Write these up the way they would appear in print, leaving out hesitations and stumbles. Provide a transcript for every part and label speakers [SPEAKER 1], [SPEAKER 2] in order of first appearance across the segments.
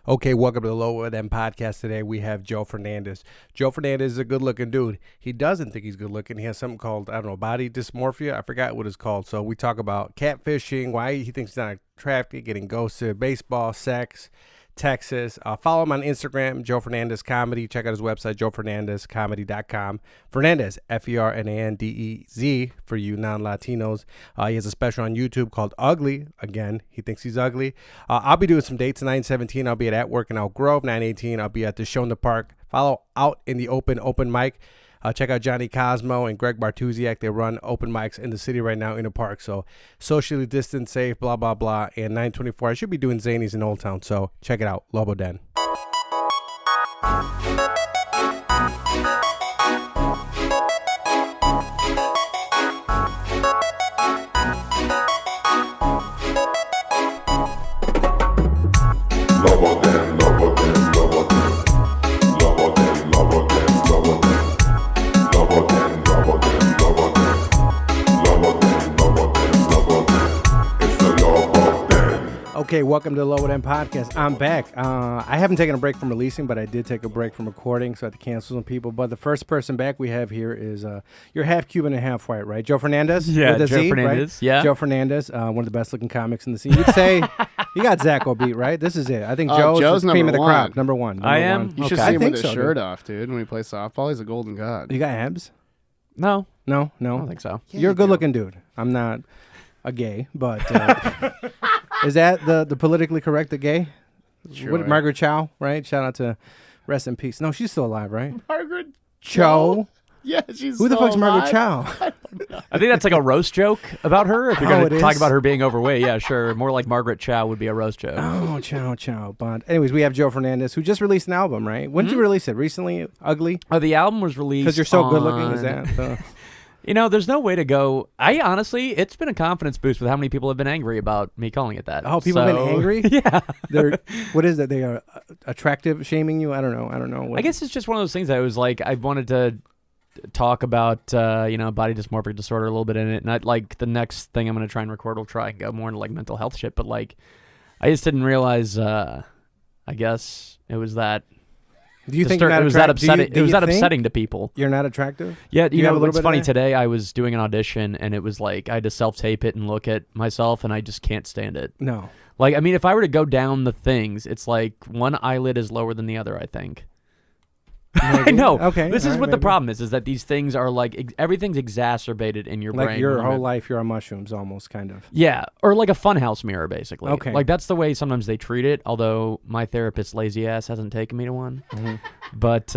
[SPEAKER 1] Okay, welcome to the Lobo Then podcast. Today we have Joe Fernandez. Joe Fernandez is a good-looking dude. He doesn't think he's good-looking. He has something called, I don't know, body dysmorphia. I forgot what it's called. So we talk about catfishing, why he thinks he's not attractive, getting ghosted, baseball, sex, Texas. Follow him on Instagram, Joe Fernandez Comedy. Check out his website, joefernandezcomedy.com. Fernandez, Fernandez, for you non-Latinos. He has a special on YouTube called Ugly. Again, he thinks he's ugly. I'll be doing some dates. 9/17, I'll be at Work in Elk Grove. 9/18, I'll be at the Show in the Park. Follow Out in the open mic. Check out Johnny Cosmo and Greg Bartusiak. They run open mics in the city right now in the park. So socially distant, safe, blah, blah, blah. And 9/24, I should be doing Zanies in Old Town. So check it out. Lobo Den.
[SPEAKER 2] Lobo Den, Lobo Den, Lobo Den. Lobo Den, Lobo Den, Lobo Den. Lobo Den, Lobo Den, Lobo Den. Lobo Den, Lobo Den, Lobo Den. It's the Lobo Den.
[SPEAKER 1] Okay, welcome to the Lobo Den podcast. I'm back. I haven't taken a break from releasing, but I did take a break from recording, so I had to cancel some people. But the first person back we have here is you're half Cuban and half white, right? Joe Fernandez?
[SPEAKER 3] Yeah,
[SPEAKER 1] With a
[SPEAKER 3] Joe
[SPEAKER 1] Z,
[SPEAKER 3] Fernandez,
[SPEAKER 1] right?
[SPEAKER 3] yeah.
[SPEAKER 1] Joe Fernandez, one of the best looking comics in the scene. You'd say you got Zacho beat, right? This is it. I think Joe's the cream of the
[SPEAKER 4] number
[SPEAKER 1] crop.
[SPEAKER 4] one.
[SPEAKER 1] Number one.
[SPEAKER 3] I am?
[SPEAKER 4] You should
[SPEAKER 1] Okay.
[SPEAKER 4] see him
[SPEAKER 1] I
[SPEAKER 4] with
[SPEAKER 1] think
[SPEAKER 4] his
[SPEAKER 1] so,
[SPEAKER 4] shirt
[SPEAKER 1] dude.
[SPEAKER 4] off, dude. When he plays softball, he's a golden god.
[SPEAKER 1] You got abs?
[SPEAKER 3] No,
[SPEAKER 1] No.
[SPEAKER 3] I don't think so.
[SPEAKER 1] You're a good looking dude. I'm not a gay, but is that the politically correct, the gay?
[SPEAKER 4] Sure.
[SPEAKER 1] What, Margaret Cho, right? Shout out to rest in peace. No, she's still alive, right?
[SPEAKER 4] Margaret
[SPEAKER 1] Cho?
[SPEAKER 4] Yeah, she's
[SPEAKER 1] Who the
[SPEAKER 4] still
[SPEAKER 1] fuck's Margaret
[SPEAKER 4] alive.
[SPEAKER 1] Cho?
[SPEAKER 3] I think that's like a roast joke about her. If you're
[SPEAKER 1] Oh,
[SPEAKER 3] going
[SPEAKER 1] it
[SPEAKER 3] to talk
[SPEAKER 1] is?
[SPEAKER 3] about her being overweight, yeah, sure. More like Margaret Chow would be a roast joke.
[SPEAKER 1] Oh, Cho. But anyways, we have Joe Fernandez, who just released an album, right? When did you release it? Recently? Ugly?
[SPEAKER 3] The album was released
[SPEAKER 1] Because you're so good looking.
[SPEAKER 3] on-
[SPEAKER 1] Is that?
[SPEAKER 3] You know, there's no way to go. I honestly, it's been a confidence boost with how many people have been angry about me calling it that.
[SPEAKER 1] Oh, people have been angry?
[SPEAKER 3] Yeah.
[SPEAKER 1] They're what is that? They are attractive shaming you? I don't know. What,
[SPEAKER 3] I guess it's just one of those things that I was like, I wanted to talk about, body dysmorphic disorder a little bit in it. And I'd like the next thing I'm going to try and record will try and go more into like mental health shit. But like, I just didn't realize, I guess it was that.
[SPEAKER 1] do you think you're not
[SPEAKER 3] it was that
[SPEAKER 1] attract- do you-
[SPEAKER 3] upsetting?
[SPEAKER 1] do
[SPEAKER 3] It was
[SPEAKER 1] you
[SPEAKER 3] that
[SPEAKER 1] think
[SPEAKER 3] upsetting to people.
[SPEAKER 1] You're not attractive?
[SPEAKER 3] Yeah,
[SPEAKER 1] Do you have a little
[SPEAKER 3] it's
[SPEAKER 1] bit of
[SPEAKER 3] funny.
[SPEAKER 1] that?
[SPEAKER 3] Today I was doing an audition and it was like I had to self-tape it and look at myself and I just can't stand it.
[SPEAKER 1] No.
[SPEAKER 3] Like, I mean, if I were to go down the things, it's like one eyelid is lower than the other, I think. I know.
[SPEAKER 1] Okay.
[SPEAKER 3] This
[SPEAKER 1] all
[SPEAKER 3] is
[SPEAKER 1] right,
[SPEAKER 3] what the
[SPEAKER 1] maybe.
[SPEAKER 3] problem is that these things are like, everything's exacerbated in your
[SPEAKER 1] Like
[SPEAKER 3] brain.
[SPEAKER 1] your
[SPEAKER 3] when
[SPEAKER 1] whole
[SPEAKER 3] it-
[SPEAKER 1] life, you're on mushrooms almost, kind of.
[SPEAKER 3] Yeah, or like a funhouse mirror, basically.
[SPEAKER 1] Okay.
[SPEAKER 3] Like, that's the way sometimes they treat it, although my therapist's lazy ass hasn't taken me to one.
[SPEAKER 1] Mm-hmm.
[SPEAKER 3] But,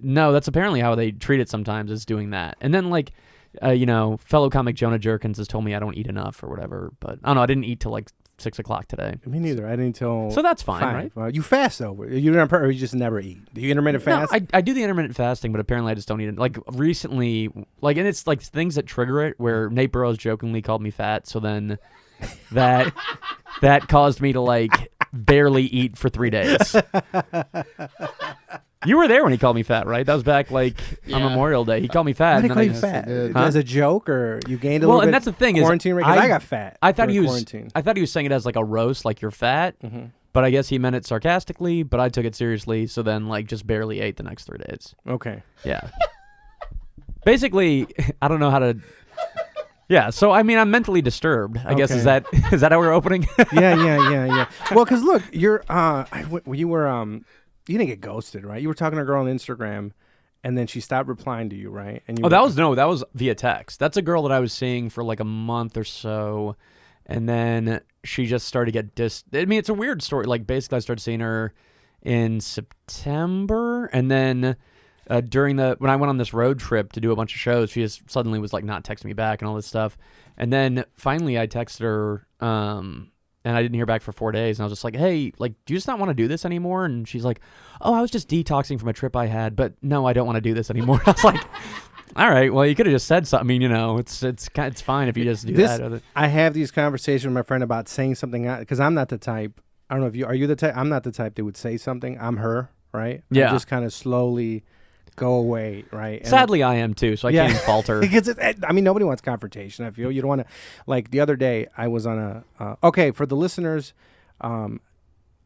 [SPEAKER 3] no, that's apparently how they treat it sometimes, is doing that. And then, like, fellow comic Jonah Jerkins has told me I don't eat enough or whatever. But, I don't know, I didn't eat till, like, 6 o'clock today.
[SPEAKER 1] Me neither. I didn't till.
[SPEAKER 3] So that's fine,
[SPEAKER 1] 5.
[SPEAKER 3] right?
[SPEAKER 1] You fast though. You don't, or you just never eat. Do you intermittent fast?
[SPEAKER 3] No, I do the intermittent fasting, but apparently I just don't eat it. Like recently, like, and it's like things that trigger it. Where Nate Burrows jokingly called me fat, so then that caused me to like barely eat for 3 days. You were there when he called me fat, right? That was back like on
[SPEAKER 4] Yeah.
[SPEAKER 1] Memorial
[SPEAKER 3] Memorial Day. He called me fat.
[SPEAKER 1] Why did
[SPEAKER 3] and
[SPEAKER 1] he
[SPEAKER 3] then
[SPEAKER 1] call
[SPEAKER 3] I
[SPEAKER 1] you
[SPEAKER 3] just-
[SPEAKER 1] fat?
[SPEAKER 4] did.
[SPEAKER 3] Huh?
[SPEAKER 1] As a joke, or you gained a
[SPEAKER 3] Well,
[SPEAKER 1] little bit?
[SPEAKER 3] and that's the thing is,
[SPEAKER 1] quarantine because I got fat.
[SPEAKER 3] I thought
[SPEAKER 1] during
[SPEAKER 3] he was.
[SPEAKER 1] quarantine.
[SPEAKER 3] I thought he was saying it as like a roast, like you're fat.
[SPEAKER 1] Mhm.
[SPEAKER 3] But I guess he meant it sarcastically. But I took it seriously, so then like just barely ate the next 3 days.
[SPEAKER 1] Okay.
[SPEAKER 3] Yeah. Basically, I don't know how to. Yeah, so I mean, I'm mentally disturbed. I guess
[SPEAKER 1] Okay.
[SPEAKER 3] is that how we're opening?
[SPEAKER 1] Yeah. Well, because look, you're you didn't get ghosted, right? You were talking to a girl on Instagram, and then she stopped replying to you, right? And you
[SPEAKER 3] Oh, that was via text. That's a girl that I was seeing for like a month or so, and then she just started to get I mean, it's a weird story. Like, basically, I started seeing her in September, and then when I went on this road trip to do a bunch of shows, she just suddenly was like not texting me back and all this stuff. And then finally, I texted her, and I didn't hear back for 4 days. And I was just like, hey, like, do you just not want to do this anymore? And she's like, oh, I was just detoxing from a trip I had, but no, I don't want to do this anymore. I was like, all right, well, you could have just said something. I mean, it's fine if you just do that.
[SPEAKER 1] I have these conversations with my friend about saying something because I'm not the type. I don't know if are you the type? I'm not the type that would say something. I'm her, right?
[SPEAKER 3] Yeah.
[SPEAKER 1] I just kind of slowly go away, right? And
[SPEAKER 3] Sadly, I am too, so I can't even falter.
[SPEAKER 1] because I mean, nobody wants confrontation. I feel you don't want to. Like the other day, I was on a. Okay, for the listeners,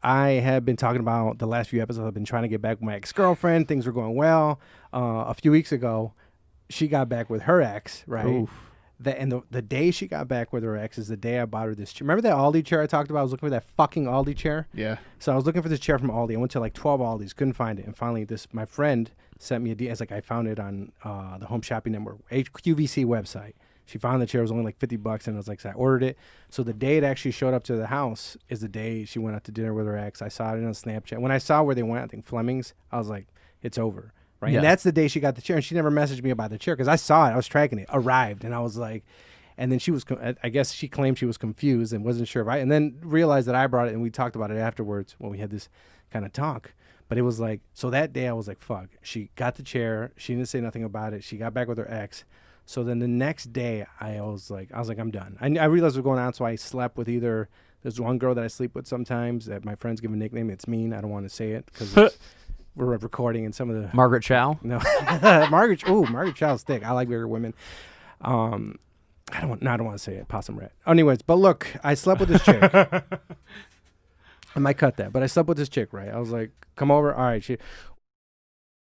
[SPEAKER 1] I have been talking about the last few episodes. I've been trying to get back with my ex-girlfriend. Things were going well. A few weeks ago, she got back with her ex, right?
[SPEAKER 3] Oof.
[SPEAKER 1] The day she got back with her ex is the day I bought her this chair. Remember that Aldi chair I talked about? I was looking for that fucking Aldi chair.
[SPEAKER 4] Yeah.
[SPEAKER 1] So I was looking for this chair from Aldi. I went to like 12 Aldis, couldn't find it. And finally, my friend sent me a deal. It's like I found it on the Home Shopping Network, QVC website. She found the chair. It was only like $50, and I was like, so I ordered it. So the day it actually showed up to the house is the day she went out to dinner with her ex. I saw it on Snapchat. When I saw where they went, I think Fleming's, I was like, it's over. Right.
[SPEAKER 3] Yeah.
[SPEAKER 1] And that's the day she got the chair. And she never messaged me about the chair because I saw it. I was tracking it. Arrived. And I was like, and then she was, I guess she claimed she was confused and wasn't sure if and then realized that I brought it and we talked about it afterwards when we had this kind of talk. But it was like, so that day I was like, fuck. She got the chair. She didn't say nothing about it. She got back with her ex. So then the next day I was like, I'm done. I realized what was going on. So I slept with there's one girl that I sleep with sometimes that my friends give a nickname. It's mean. I don't want to say it because we're recording and some of the
[SPEAKER 3] Margaret Chow.
[SPEAKER 1] No, Margaret Chow's thick. I like bigger women. I don't want to say it. Possum rat. Anyways, but look, I slept with this chick. I might cut that, but I slept with this chick, right? I was like, come over. All right.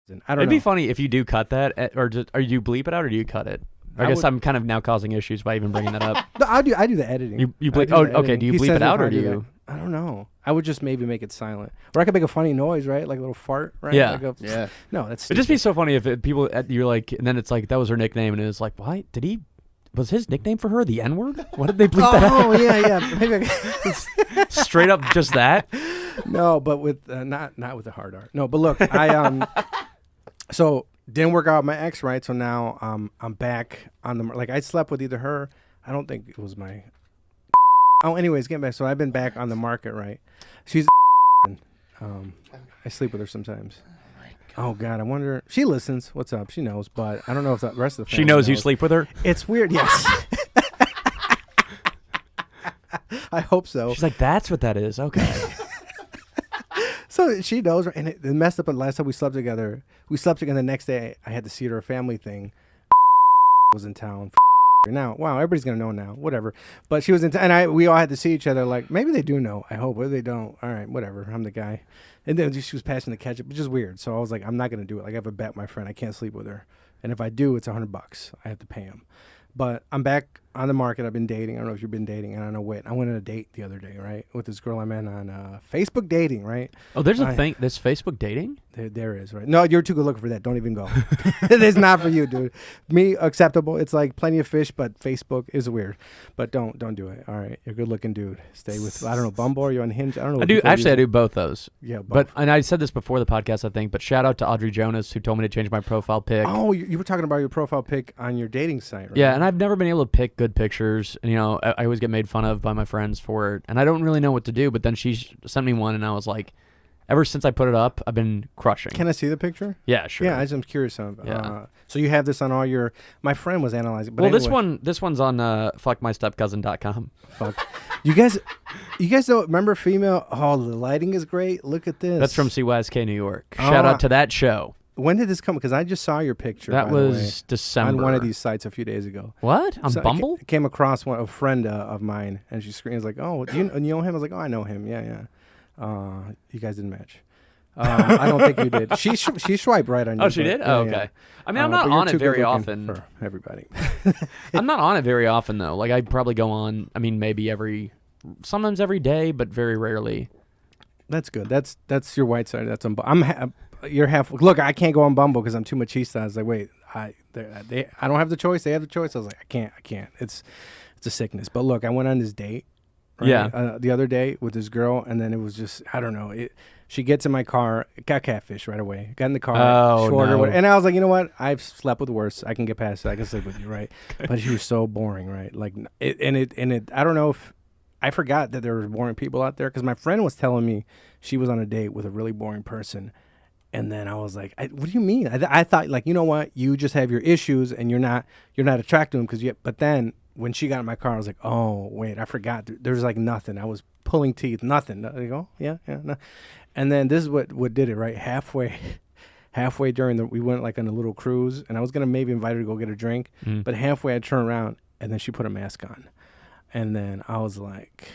[SPEAKER 1] It'd
[SPEAKER 3] be funny if you do cut that, or you bleep it out, or do you cut it? I guess I'm kind of now causing issues by even bringing that up.
[SPEAKER 1] No, I do the editing.
[SPEAKER 3] You bleep? Oh, okay. Do you bleep it out, or do you?
[SPEAKER 1] I don't know. I would just maybe make it silent, or I could make a funny noise, right? Like a little fart, right?
[SPEAKER 3] Yeah.
[SPEAKER 1] Like
[SPEAKER 4] Yeah.
[SPEAKER 1] No, that's.
[SPEAKER 3] It'd just be so funny if people you're like, and then it's like that was her nickname, and it's like, why did he? Was his nickname for her the N-word? What did they bleep that out?
[SPEAKER 1] Oh yeah. Maybe
[SPEAKER 3] Straight up, just that.
[SPEAKER 1] No, but with not with the hard R. No, but look, I so didn't work out with my ex, right? So now I'm back on the like I slept with either her. I don't think it was my. Oh, anyways, getting back. So I've been back on the market, right? She's I sleep with her sometimes. Oh God, I wonder. She listens. What's up? She knows, but I don't know if the rest of the family
[SPEAKER 3] She knows you sleep with her.
[SPEAKER 1] It's weird. Yes. I hope so.
[SPEAKER 3] She's like, that's what that is. Okay.
[SPEAKER 1] So she knows, and it messed up. The last time we slept together, the next day I had to see her family thing. Was in town. Now, wow, everybody's gonna know now. Whatever. But she was in town, and we all had to see each other. Like maybe they do know. I hope. Or they don't. All right, whatever. I'm the guy. And then she was passing the ketchup, which is weird. So I was like, I'm not gonna do it. Like I have a bet with my friend. I can't sleep with her, and if I do, it's $100. I have to pay him. But I'm back on the market. I've been dating. I don't know if you've been dating. And I don't know what. I went on a date the other day, right? With this girl I met on Facebook dating, right?
[SPEAKER 3] Oh, there's a thing. There's Facebook dating?
[SPEAKER 1] There is, right? No, you're too good looking for that. Don't even go. It's not for you, dude. Me, acceptable. It's like plenty of fish, but Facebook is weird. But don't do it. All right. You're a good looking dude. Stay with, I don't know, Bumble or you're on Hinge. I don't know.
[SPEAKER 3] I do both those.
[SPEAKER 1] Yeah, both.
[SPEAKER 3] But, and I said this before the podcast, I think, but shout out to Audrey Jonas who told me to change my profile pic.
[SPEAKER 1] Oh, you were talking about your profile pic on your dating site, right?
[SPEAKER 3] Yeah, and I've never been able to pick good pictures. And, I always get made fun of by my friends for it. And I don't really know what to do. But then she sent me one, and I was like, ever since I put it up, I've been crushing.
[SPEAKER 1] Can I see the picture?
[SPEAKER 3] Yeah, sure.
[SPEAKER 1] Yeah, I'm curious. So you have this on all your. My friend was analyzing. But
[SPEAKER 3] well,
[SPEAKER 1] anyway.
[SPEAKER 3] this one's on fuckmystepcousin.com.
[SPEAKER 1] Fuck. You guys don't remember female? Oh, the lighting is great. Look at this.
[SPEAKER 3] That's from CYSK New York. Shout out to that show.
[SPEAKER 1] When did this come? Because I just saw your picture.
[SPEAKER 3] That
[SPEAKER 1] by the way,
[SPEAKER 3] was December.
[SPEAKER 1] on one of these sites a few days ago.
[SPEAKER 3] What? On Bumble?
[SPEAKER 1] I came across a friend of mine, and she screams like, "Oh, do you know him?" I was like, "Oh, I know him. Yeah." You guys didn't match. I don't think you did. She swiped right on you.
[SPEAKER 3] Oh, she did? Oh, okay.
[SPEAKER 1] Yeah.
[SPEAKER 3] I mean, I'm not on it very often.
[SPEAKER 1] For everybody.
[SPEAKER 3] I'm not on it very often, though. Like, I probably go on, maybe sometimes every day, but very rarely.
[SPEAKER 1] That's good. That's your white side. That's on. You're half. Look, I can't go on Bumble because I'm too machista. I was like, wait, I don't have the choice. They have the choice. I was like, I can't. It's a sickness. But look, I went on this date. Right?
[SPEAKER 3] Yeah.
[SPEAKER 1] The other day with this girl, and then it was just, I don't know. She gets in my car, got catfish right away. Got in the car, shorter,
[SPEAKER 3] no.
[SPEAKER 1] And I was like, you know what? I've slept with worse. I can get past it. I can sleep with you, right? But she was so boring, right? Like, I don't know if I forgot that there were boring people out there because my friend was telling me she was on a date with a really boring person. And then I was like, what do you mean? I thought, like, you know what? You just have your issues and you're not attracted to him but then when she got in my car, I was like, oh, wait, I forgot. There's like nothing. I was pulling teeth, nothing. I go, yeah, no. And then this is what did it, right? Halfway we went like on a little cruise, and I was going to maybe invite her to go get a drink. But halfway I turned around, and then she put a mask on. And then I was like,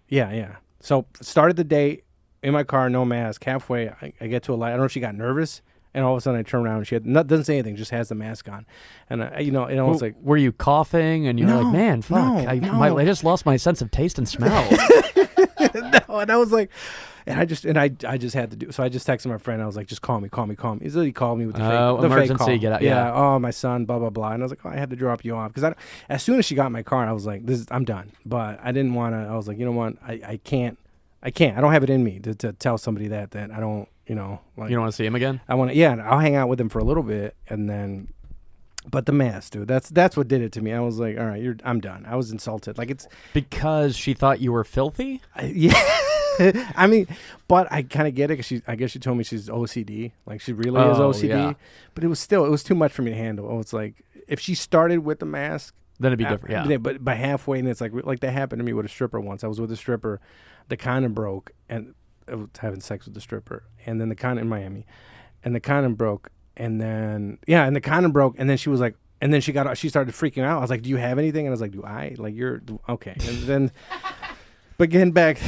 [SPEAKER 1] yeah. So started the date. in my car, no mask. Halfway, I get to a light. I don't know if she got nervous, and all of a sudden I turn around and she doesn't say anything, just has the mask on, and it's like,
[SPEAKER 3] were you coughing and you're
[SPEAKER 1] No,
[SPEAKER 3] like, man, fuck,
[SPEAKER 1] no.
[SPEAKER 3] I just lost my sense of taste and smell.
[SPEAKER 1] no, and I was like. And I just had to do. So I just texted my friend. I was like, just call me. He called me with the fake
[SPEAKER 3] emergency,
[SPEAKER 1] call.
[SPEAKER 3] get out,
[SPEAKER 1] Yeah. Oh, my son. Blah blah blah. And I was like, I had to drop you off because as soon as she got in my car, I was like, I'm done. But I didn't want to. I was like, you know what? I can't. I don't have it in me to tell somebody that I don't. Like,
[SPEAKER 3] You don't want to see him again?
[SPEAKER 1] I want to. Yeah. I'll hang out with him for a little bit and then. But the mask, dude. That's what did it to me. I was like, all right, I'm done. I was insulted. Like it's
[SPEAKER 3] because she thought you were filthy.
[SPEAKER 1] yeah. I mean, but I kind of get it because I guess she told me she's OCD. Like she really is OCD.
[SPEAKER 3] Yeah.
[SPEAKER 1] But it was too much for me to handle. Oh, it's like if she started with the mask,
[SPEAKER 3] Then it'd be different. Yeah.
[SPEAKER 1] But by halfway, and it's like that happened to me with a stripper once. I was with a stripper, the condom broke, and I was having sex with the stripper, and then the condom in Miami, and the condom broke, and then the condom broke, and then she was like. And then she started freaking out. I was like, do you have anything? And I was like, do I? Like, you're okay. And then, but getting back,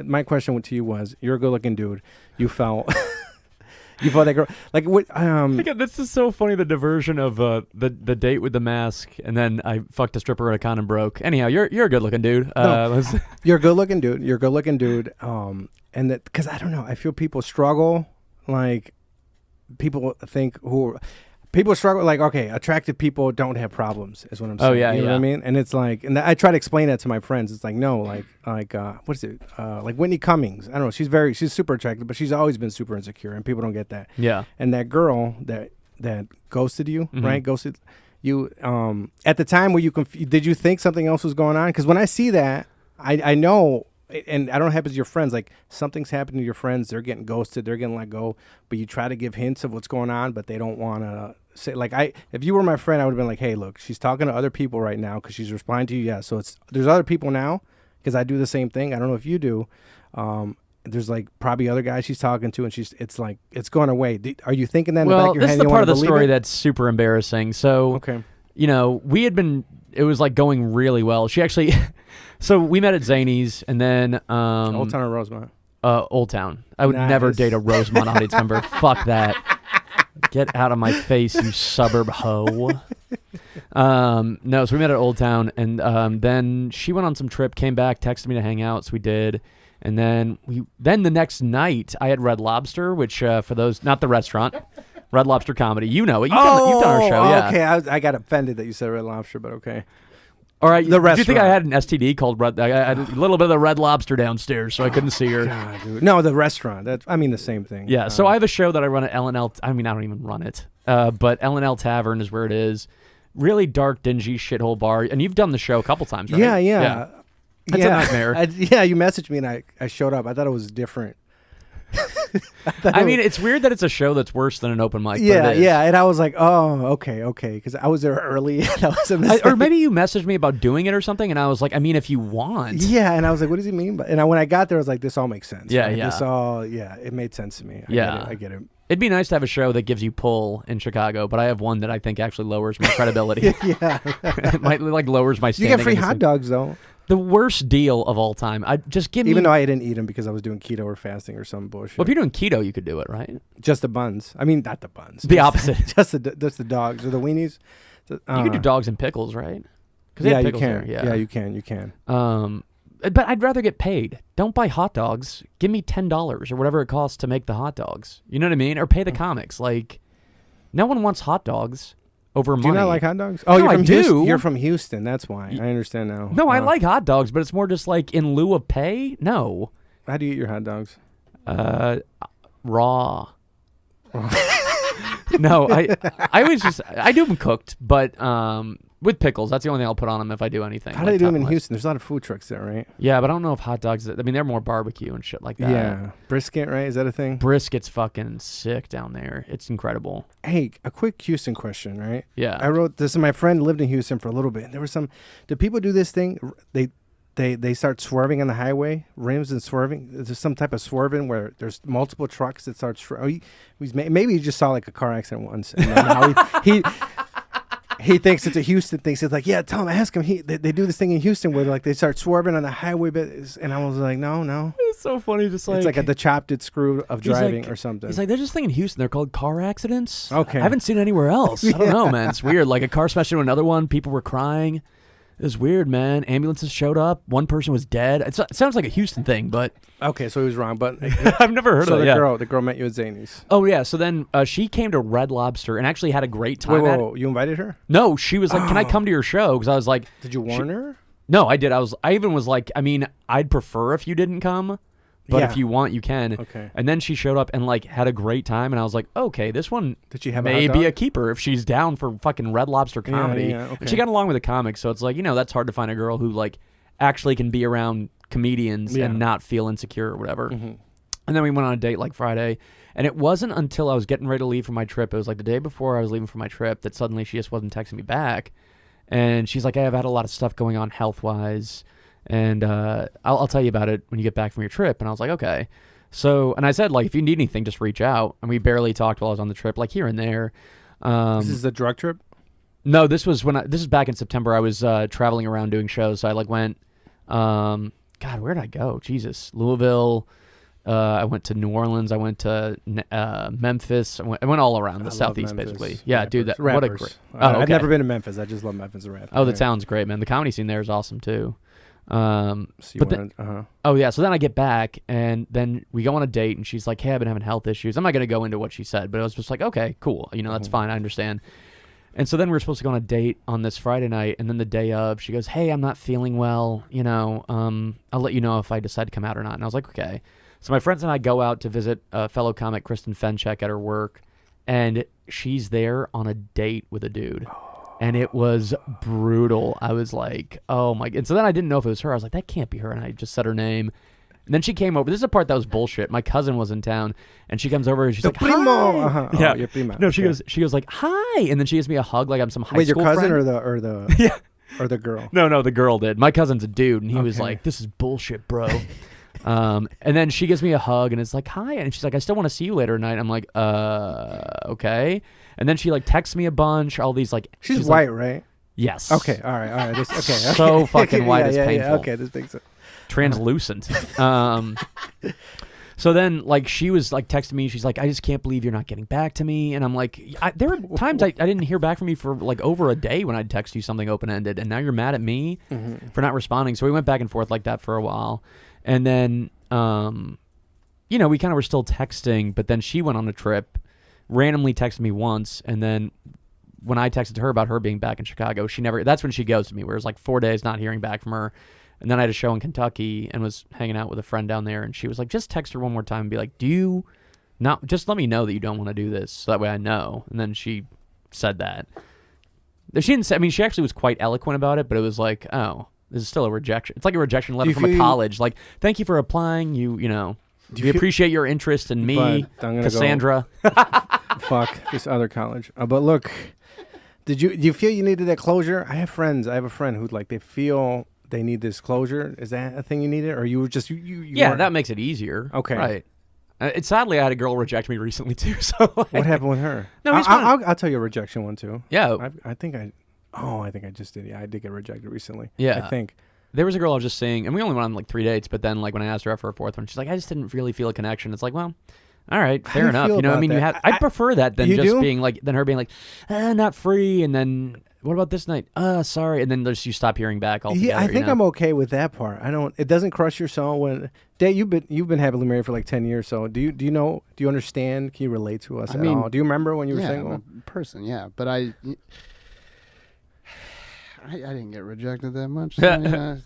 [SPEAKER 1] my question to you was, you're a good looking dude. You felt that girl. Like, what?
[SPEAKER 3] This is so funny, the diversion of the date with the mask, and then I fucked a stripper and a condom broke. Anyhow, you're a good looking dude.
[SPEAKER 1] You're a good looking dude. You're a good looking dude. And that, because I don't know. I feel people struggle. Like, people struggle, like, okay, attractive people don't have problems, is what I'm saying.
[SPEAKER 3] Oh, yeah,
[SPEAKER 1] you know
[SPEAKER 3] yeah.
[SPEAKER 1] what I mean? And it's like, and I try to explain that to my friends. It's like, no, like, what is it? Like Whitney Cummings. I don't know. She's super attractive, but she's always been super insecure, and people don't get that.
[SPEAKER 3] Yeah.
[SPEAKER 1] And that girl that ghosted you,
[SPEAKER 3] Mm-hmm.
[SPEAKER 1] right? Ghosted you. At the time, were you did you think something else was going on? Because when I see that, I know. And I don't know what happens to your friends. Like, something's happening to your friends. They're getting ghosted. They're getting let go. But you try to give hints of what's going on, but they don't want to say. Like, if you were my friend, I would have been like, hey, look, she's talking to other people right now because she's replying to you. Yeah, so there's other people now because I do the same thing. I don't know if you do. There's like probably other guys she's talking to, and it's going away. Are you thinking that in the back of your head?
[SPEAKER 3] This is the part of the story that's super embarrassing. So,
[SPEAKER 1] okay.
[SPEAKER 3] It was like going really well. She actually, so we met at Zany's, and then
[SPEAKER 1] Old Town or Rosemont?
[SPEAKER 3] Old Town. I would never date a Rosemont audience member. Fuck that. Get out of my face, you suburb hoe. No, so we met at Old Town, and then she went on some trip, came back, texted me to hang out, so we did. And then the next night, I had Red Lobster, which for those, not the restaurant, Red Lobster Comedy. You know it. You've done our show, yeah.
[SPEAKER 1] Okay, I got offended that you said Red Lobster, but okay.
[SPEAKER 3] All right,
[SPEAKER 1] the restaurant.
[SPEAKER 3] Do you think I had an STD called Red? I had a little bit of the Red Lobster downstairs, so I couldn't see her.
[SPEAKER 1] God, dude. No, the restaurant. The same thing.
[SPEAKER 3] Yeah, so I have a show that I run at L&L. I mean, I don't even run it, but L&L Tavern is where it is. Really dark, dingy shithole bar, and you've done the show a couple times, right?
[SPEAKER 1] Yeah.
[SPEAKER 3] It's a nightmare.
[SPEAKER 1] You messaged me and I showed up. I thought it was different.
[SPEAKER 3] I mean, it's weird that it's a show that's worse than an open mic.
[SPEAKER 1] Yeah, and I was like, oh, okay, because I was there early. That was a mistake.
[SPEAKER 3] Or maybe you messaged me about doing it or something, and I was like, I mean, if you want.
[SPEAKER 1] Yeah, and I was like, what does he mean? And when I got there, I was like, this all makes sense.
[SPEAKER 3] Yeah,
[SPEAKER 1] right?
[SPEAKER 3] yeah.
[SPEAKER 1] It made sense to me. I get it.
[SPEAKER 3] It'd be nice to have a show that gives you pull in Chicago, but I have one that I think actually lowers my credibility.
[SPEAKER 1] Yeah.
[SPEAKER 3] It might lowers my
[SPEAKER 1] You
[SPEAKER 3] standing.
[SPEAKER 1] get free hot dogs, though.
[SPEAKER 3] The worst deal of all time. I just give me.
[SPEAKER 1] Even though I didn't eat them because I was doing keto or fasting or some bullshit.
[SPEAKER 3] Well, if you're doing keto, you could do it, right?
[SPEAKER 1] Just the buns. I mean, not the buns.
[SPEAKER 3] The opposite.
[SPEAKER 1] just the dogs or the weenies.
[SPEAKER 3] You could do dogs and pickles, right?
[SPEAKER 1] Yeah, you can.
[SPEAKER 3] There. Yeah,
[SPEAKER 1] you can. You can.
[SPEAKER 3] But I'd rather get paid. Don't buy hot dogs. Give me $10 or whatever it costs to make the hot dogs. You know what I mean? Or pay the comics. Like, no one wants hot dogs over money.
[SPEAKER 1] Do you not like hot dogs? Oh,
[SPEAKER 3] no,
[SPEAKER 1] you're from Houston.
[SPEAKER 3] do.
[SPEAKER 1] You're from Houston. That's why. I understand now.
[SPEAKER 3] No, I like hot dogs, but it's more just like in lieu of pay. No.
[SPEAKER 1] How do you eat your hot dogs?
[SPEAKER 3] Raw. No, I always I do them cooked, but with pickles. That's the only thing I'll put on them if I do anything.
[SPEAKER 1] How do they do them in Houston? There's a lot of food trucks there, right?
[SPEAKER 3] Yeah, but I don't know if hot dogs. I mean, they're more barbecue and shit like that.
[SPEAKER 1] Yeah, brisket, right? Is that a thing?
[SPEAKER 3] Brisket's fucking sick down there. It's incredible.
[SPEAKER 1] Hey, a quick Houston question, right?
[SPEAKER 3] Yeah.
[SPEAKER 1] I wrote this, and my friend lived in Houston for a little bit, and there was some. Do people do this thing? They start swerving on the highway, rims and swerving. There's some type of swerving where there's multiple trucks that start. Maybe he just saw like a car accident once, and then now he he thinks it's a Houston thing. So he's like, yeah, tell him, ask him. They do this thing in Houston where like they start swerving on the highway, and I was like, no.
[SPEAKER 3] It's so funny, just like
[SPEAKER 1] It's like the chopped it screw of driving
[SPEAKER 3] like-
[SPEAKER 1] or something.
[SPEAKER 3] He's like, there's this thing in Houston. They're called car accidents.
[SPEAKER 1] Okay.
[SPEAKER 3] I haven't seen it anywhere else. I don't know, man. It's weird. Like a car smashed into another one. People were crying. It was weird, man. Ambulances showed up. One person was dead. It sounds like a Houston thing, but
[SPEAKER 1] okay, so he was wrong, but
[SPEAKER 3] I've never heard
[SPEAKER 1] so
[SPEAKER 3] of it.
[SPEAKER 1] the girl met you at Zany's.
[SPEAKER 3] Oh yeah. So then she came to Red Lobster and actually had a great time.
[SPEAKER 1] Whoa, you invited her?
[SPEAKER 3] No, she was like, "Can I come to your show?" Because I was like,
[SPEAKER 1] Did you warn her?
[SPEAKER 3] "No, I did." I even was like, "I mean, I'd prefer if you didn't come, but
[SPEAKER 1] Yeah.
[SPEAKER 3] if you want, you can."
[SPEAKER 1] Okay.
[SPEAKER 3] And then she showed up and like had a great time, and I was like, "Okay, this one
[SPEAKER 1] Did she have
[SPEAKER 3] may
[SPEAKER 1] a hot
[SPEAKER 3] be a
[SPEAKER 1] dog?
[SPEAKER 3] keeper if she's down for fucking Red Lobster comedy."
[SPEAKER 1] yeah, okay.
[SPEAKER 3] And she got along with the comics, so it's like, that's hard to find a girl who like actually can be around comedians
[SPEAKER 1] Yeah.
[SPEAKER 3] and not feel insecure or whatever.
[SPEAKER 1] Mm-hmm.
[SPEAKER 3] And then we went on a date like Friday, and it wasn't until I was getting ready to leave for my trip. It was like the day before I was leaving for my trip that suddenly she just wasn't texting me back, and she's like, "Hey, I've had a lot of stuff going on health wise, and I'll tell you about it when you get back from your trip." And I was like, "Okay." So, and I said, like, if you need anything, just reach out. And we barely talked while I was on the trip, like here and there.
[SPEAKER 1] This is the drug trip?
[SPEAKER 3] No, this was this is back in September. I was traveling around doing shows. So I like went, God, where did I go? Jesus, Louisville. I went to New Orleans. I went to Memphis. I went all around the
[SPEAKER 1] I love
[SPEAKER 3] Southeast,
[SPEAKER 1] Memphis.
[SPEAKER 3] basically. Yeah, dude, what a
[SPEAKER 1] Rappers.
[SPEAKER 3] great.
[SPEAKER 1] I've
[SPEAKER 3] okay.
[SPEAKER 1] never been to Memphis. I just love Memphis rap.
[SPEAKER 3] Oh, the
[SPEAKER 1] Okay.
[SPEAKER 3] town's great, man. The comedy scene there is awesome too.
[SPEAKER 1] So you
[SPEAKER 3] but
[SPEAKER 1] wanted, uh-huh.
[SPEAKER 3] Oh yeah, so then I get back and then we go on a date and she's like, "Hey, I've been having health issues." I'm not gonna go into what she said, but it was just like, okay, cool, that's fine, I understand. And so then we were supposed to go on a date on this Friday night, and then the day of, she goes, "Hey, I'm not feeling well. I'll let you know if I decide to come out or not." And I was like, okay. So my friends and I go out to visit a fellow comic, Kristen Fenchek, at her work, and she's there on a date with a dude. And it was brutal. I was like, oh my. And so then I didn't know if it was her. I was like, that can't be her. And I just said her name. And then she came over. This is a part that was bullshit. My cousin was in town, and she comes over and she's like,
[SPEAKER 1] primo.
[SPEAKER 3] "Hi."
[SPEAKER 1] Uh-huh.
[SPEAKER 3] Yeah,
[SPEAKER 1] Oh, your primo.
[SPEAKER 3] No, she
[SPEAKER 1] Okay.
[SPEAKER 3] goes like, "Hi," and then she gives me a hug like I'm some high
[SPEAKER 1] Wait, your
[SPEAKER 3] school
[SPEAKER 1] cousin
[SPEAKER 3] friend.
[SPEAKER 1] or the
[SPEAKER 3] Yeah.
[SPEAKER 1] or the girl?
[SPEAKER 3] No, the girl did. My cousin's a dude, and he was
[SPEAKER 1] Okay.
[SPEAKER 3] like, "This is bullshit, bro." And then she gives me a hug, and it's like, "Hi," and she's like, "I still want to see you later tonight." I'm like, okay. And then she like texts me a bunch. All these like,
[SPEAKER 1] She's
[SPEAKER 3] like,
[SPEAKER 1] white, right?
[SPEAKER 3] yes.
[SPEAKER 1] Okay, all right. This, okay,
[SPEAKER 3] So fucking white, it's
[SPEAKER 1] yeah,
[SPEAKER 3] painful.
[SPEAKER 1] Okay, this makes sense.
[SPEAKER 3] Translucent. So then, like, she was like texting me. She's like, "I just can't believe you're not getting back to me." And I'm like, there were times I didn't hear back from you for like over a day when I'd text you something open ended, and now you're mad at me for not responding. So we went back and forth like that for a while, and then we kind of were still texting. But then she went on a trip, randomly texted me once, and then when I texted her about her being back in Chicago, she never. That's when she ghosted me. Where it was like 4 days not hearing back from her. And then I had a show in Kentucky and was hanging out with a friend down there, and she was like, "Just text her one more time and be like, do you not just let me know that you don't want to do this, so that way I know." And then she said that. She didn't say. I mean, she actually was quite eloquent about it, but it was like, "Oh, this is still a rejection." It's like a rejection letter
[SPEAKER 1] you
[SPEAKER 3] from a
[SPEAKER 1] feel-
[SPEAKER 3] college. Like, "Thank you for applying. We
[SPEAKER 1] feel-
[SPEAKER 3] appreciate your interest in me,
[SPEAKER 1] But I'm gonna
[SPEAKER 3] Cassandra."
[SPEAKER 1] Fuck this other college. But look, do you feel you needed that closure? I have a friend who like they feel they need this closure. Is that a thing you needed, or you were just you
[SPEAKER 3] Yeah,
[SPEAKER 1] weren't-
[SPEAKER 3] that makes it easier.
[SPEAKER 1] Okay.
[SPEAKER 3] Right. It's sadly I had a girl reject me recently too. So like,
[SPEAKER 1] What happened with her?
[SPEAKER 3] No, he's fine.
[SPEAKER 1] I'll tell you a rejection one too.
[SPEAKER 3] Yeah.
[SPEAKER 1] I think I just did. Yeah, I did get rejected recently.
[SPEAKER 3] Yeah.
[SPEAKER 1] I think.
[SPEAKER 3] There was a girl I was just seeing, and we only went on like 3 dates, but then like when I asked her out for a fourth one, she's like, "I just didn't really feel a connection." It's like, well, all right,
[SPEAKER 1] How do
[SPEAKER 3] fair
[SPEAKER 1] you
[SPEAKER 3] enough.
[SPEAKER 1] feel
[SPEAKER 3] I
[SPEAKER 1] about
[SPEAKER 3] mean,
[SPEAKER 1] that?
[SPEAKER 3] I'd prefer that than
[SPEAKER 1] You
[SPEAKER 3] just
[SPEAKER 1] do?
[SPEAKER 3] being like, than her being like, not free, and then what about this night? Sorry, and then just you stop hearing back altogether.
[SPEAKER 1] Yeah, I think
[SPEAKER 3] you
[SPEAKER 1] I'm
[SPEAKER 3] know?
[SPEAKER 1] okay with that part. It doesn't crush your soul when Dave, you've been happily married for like 10 years. So do you understand? Can you relate to us
[SPEAKER 4] I
[SPEAKER 1] at
[SPEAKER 4] mean,
[SPEAKER 1] all? Do you remember when you were
[SPEAKER 4] yeah,
[SPEAKER 1] single?
[SPEAKER 4] I'm a person, yeah. But I didn't get rejected that much. So, yeah.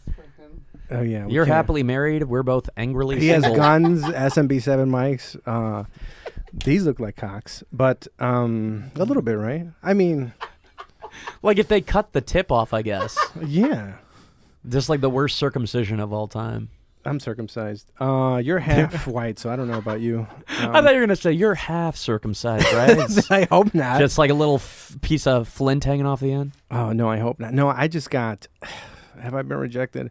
[SPEAKER 1] Oh yeah, we
[SPEAKER 3] You're
[SPEAKER 1] can't-
[SPEAKER 3] happily married. We're both angrily
[SPEAKER 1] He has
[SPEAKER 3] single.
[SPEAKER 1] guns, SMB7 mics. These look like cocks, but a little bit, right? I mean,
[SPEAKER 3] Like if they cut the tip off, I guess.
[SPEAKER 1] yeah.
[SPEAKER 3] Just like the worst circumcision of all time.
[SPEAKER 1] I'm circumcised. You're half white, so I don't know about you.
[SPEAKER 3] I thought you were gonna say you're half circumcised, right? It's
[SPEAKER 1] I hope not.
[SPEAKER 3] just like a little piece of flint hanging off the end.
[SPEAKER 1] Oh no, I hope not. No, I just got. Have I been rejected?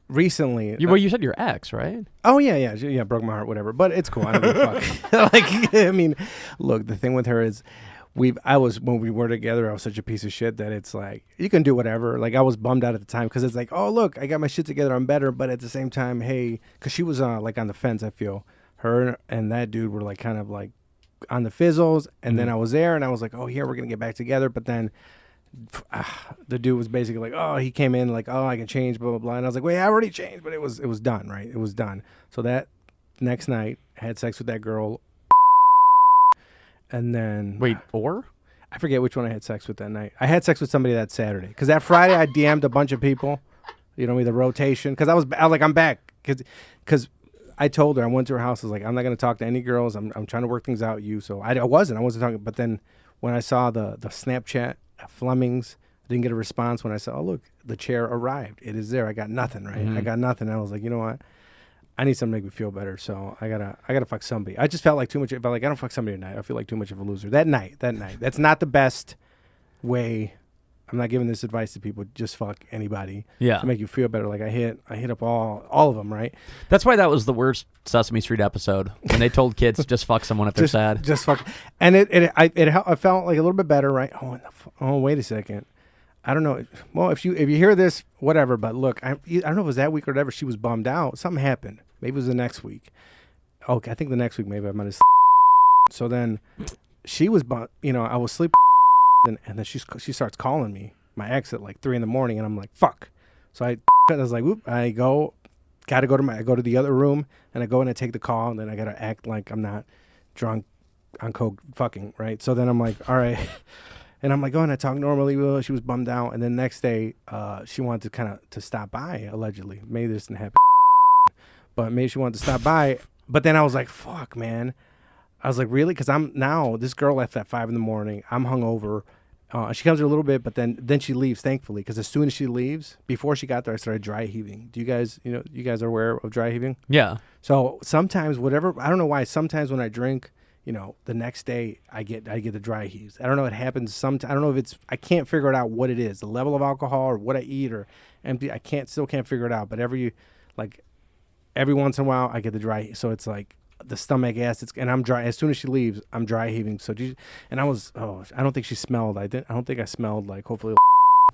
[SPEAKER 1] Recently.
[SPEAKER 3] You said your ex, right?
[SPEAKER 1] Oh yeah, broke my heart, whatever. But it's cool. I don't give a fuck. Like, I mean, look, the thing with her is, when we were together, I was such a piece of shit that it's like you can do whatever. Like I was bummed out at the time because it's like, oh look, I got my shit together, I'm better. But at the same time, hey, because she was like on the fence. I feel her and that dude were like kind of like on the fizzles, and then I was there, and I was like, oh here we're gonna get back together. But then the dude was basically like, oh he came in like, oh I can change, blah blah blah, and I was like, wait, I already changed, but it was done, right? It was done. So that next night, I had sex with that girl. And then I forget which one I had sex with that night. I had sex with somebody that Saturday because that Friday I DM'd a bunch of people. You know, the rotation because I was like I'm back because I told her, I went to her house. I was like, I'm not gonna talk to any girls. I'm trying to work things out with you. So I wasn't talking. But then when I saw the Snapchat Fleming's, I didn't get a response. When I saw, oh look, the chair arrived. It is there. I got nothing. Right. I got nothing. I was like, you know what? I need something to make me feel better, so I gotta fuck somebody. I just felt like too much. I felt like I don't fuck somebody tonight. I feel like too much of a loser that night. That's not the best way. I'm not giving this advice to people. Just fuck anybody.
[SPEAKER 3] Yeah.
[SPEAKER 1] To make you feel better. Like I hit up all of them, right?
[SPEAKER 3] That's why that was the worst Sesame Street episode when they told kids just fuck someone if they're sad.
[SPEAKER 1] Just fuck. And I felt like a little bit better, right? Oh, wait a second. I don't know. Well, if you hear this, whatever. But look, I don't know if it was that week or whatever. She was bummed out. Something happened. Maybe it was the next week. Okay, I think the next week maybe I might have. So then she was bummed. You know, I was sleeping, and then she starts calling me, my ex, at like 3 a.m, and I'm like, fuck. So I was like, whoop. I go to the other room, and I go and I take the call, and then I gotta act like I'm not drunk on coke, fucking right. So then I'm like, all right. And I'm like, oh, and I talk normally. Well, she was bummed out. And then next day, she wanted to stop by, allegedly. Maybe this didn't happen. But maybe she wanted to stop by. But then I was like, fuck, man. I was like, really? Because this girl left at 5 a.m. I'm hungover. She comes here a little bit, but then she leaves, thankfully. Because as soon as she leaves, before she got there, I started dry heaving. Do you guys are aware of dry heaving?
[SPEAKER 3] Yeah.
[SPEAKER 1] So sometimes I don't know why, sometimes when I drink, the next day I get the dry heaves. I don't know. It happens sometimes. I don't know if I can't figure it out what it is, the level of alcohol or what I eat or empty. I still can't figure it out. But every once in a while I get the dry. So it's like the stomach acid, and I'm dry. As soon as she leaves, I'm dry heaving. So I don't think she smelled. I don't think I smelled like hopefully,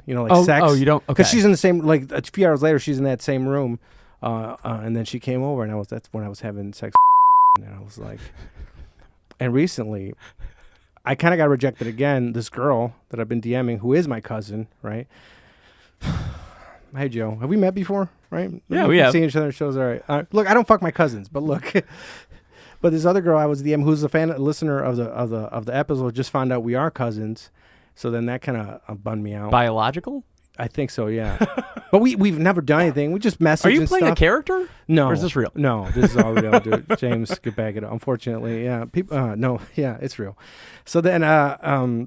[SPEAKER 1] sex.
[SPEAKER 3] Oh, you don't? Okay.
[SPEAKER 1] Because she's in the same, like a few hours later, she's in that same room. And then she came over, and that's when I was having sex. And I was like. And recently, I kind of got rejected again. This girl that I've been DMing, who is my cousin, right? Hi, Joe. Have we met before, right?
[SPEAKER 3] Yeah, we have.
[SPEAKER 1] Seen each other at shows, all right. Look, I don't fuck my cousins, but look. But this other girl I was DMing, who's a listener of the episode, just found out we are cousins. So then that kind of bummed me out.
[SPEAKER 3] Biological?
[SPEAKER 1] I think so, yeah. But we've never done anything. We just message.
[SPEAKER 3] Are you
[SPEAKER 1] and
[SPEAKER 3] playing
[SPEAKER 1] stuff.
[SPEAKER 3] A character?
[SPEAKER 1] No.
[SPEAKER 3] Or is this real?
[SPEAKER 1] No, this is all real, dude. James, get back it up. Unfortunately, yeah. People, no, yeah, it's real. So then, I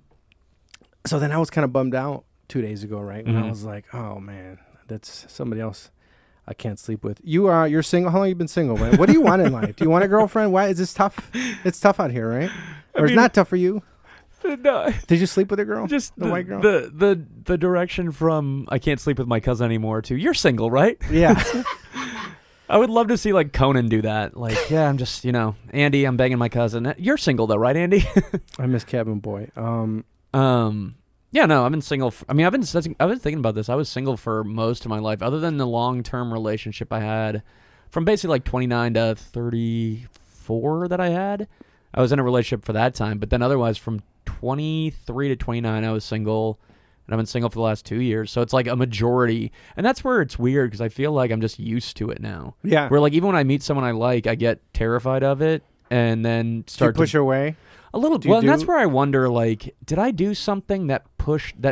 [SPEAKER 1] was kind of bummed out 2 days ago, right? When I was like, oh man, that's somebody else I can't sleep with. You're single. How long have you been single, man? What do you want in life? Do you want a girlfriend? Why is this tough? It's tough out here, right? Or it's not tough for you.
[SPEAKER 3] No.
[SPEAKER 1] Did you sleep with a girl?
[SPEAKER 3] Just
[SPEAKER 1] the white girl?
[SPEAKER 3] The direction from I can't sleep with my cousin anymore to you're single, right?
[SPEAKER 1] Yeah.
[SPEAKER 3] I would love to see like Conan do that. Like, yeah, I'm just, Andy, I'm banging my cousin. You're single though, right, Andy?
[SPEAKER 1] I miss Cabin Boy.
[SPEAKER 3] Yeah, no, I've been single. I've been thinking about this. I was single for most of my life, other than the long-term relationship I had from basically like 29 to 34 that I had. I was in a relationship for that time, but then otherwise from 23 to 29, I was single, and I've been single for the last 2 years. So it's like a majority, and that's where it's weird because I feel like I'm just used to it now.
[SPEAKER 1] Yeah.
[SPEAKER 3] Where like even when I meet someone I like, I get terrified of it, and then start
[SPEAKER 1] to push her away.
[SPEAKER 3] A little. Well, and that's where I wonder, like, did I do something that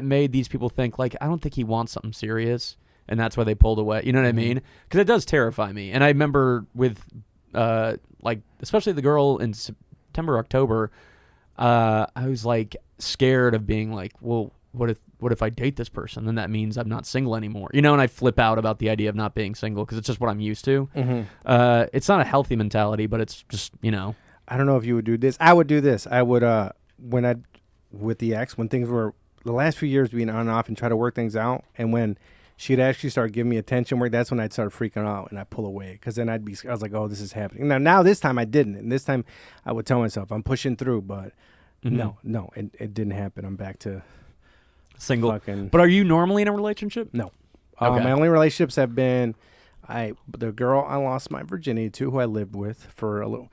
[SPEAKER 3] made these people think like I don't think he wants something serious, and that's why they pulled away. You know what I mean? Because it does terrify me. And I remember with like especially the girl in September, October. I was like scared of being like, well, what if I date this person? Then that means I'm not single anymore, and I flip out about the idea of not being single because it's just what I'm used to. It's not a healthy mentality, but it's just,
[SPEAKER 1] I don't know if you would do this. I would do this. I would, with the ex, when things were the last few years being on and off and try to work things out. And when she'd actually start giving me attention work, that's when I'd start freaking out and I'd pull away. Because then I was like, oh, this is happening. Now this time I didn't. And this time I would tell myself I'm pushing through, but No, it didn't happen. I'm back to
[SPEAKER 3] Single.
[SPEAKER 1] fucking.
[SPEAKER 3] But are you normally in a relationship?
[SPEAKER 1] No.
[SPEAKER 3] Okay.
[SPEAKER 1] My only relationships have been the girl I lost my virginity to, who I lived with for a little.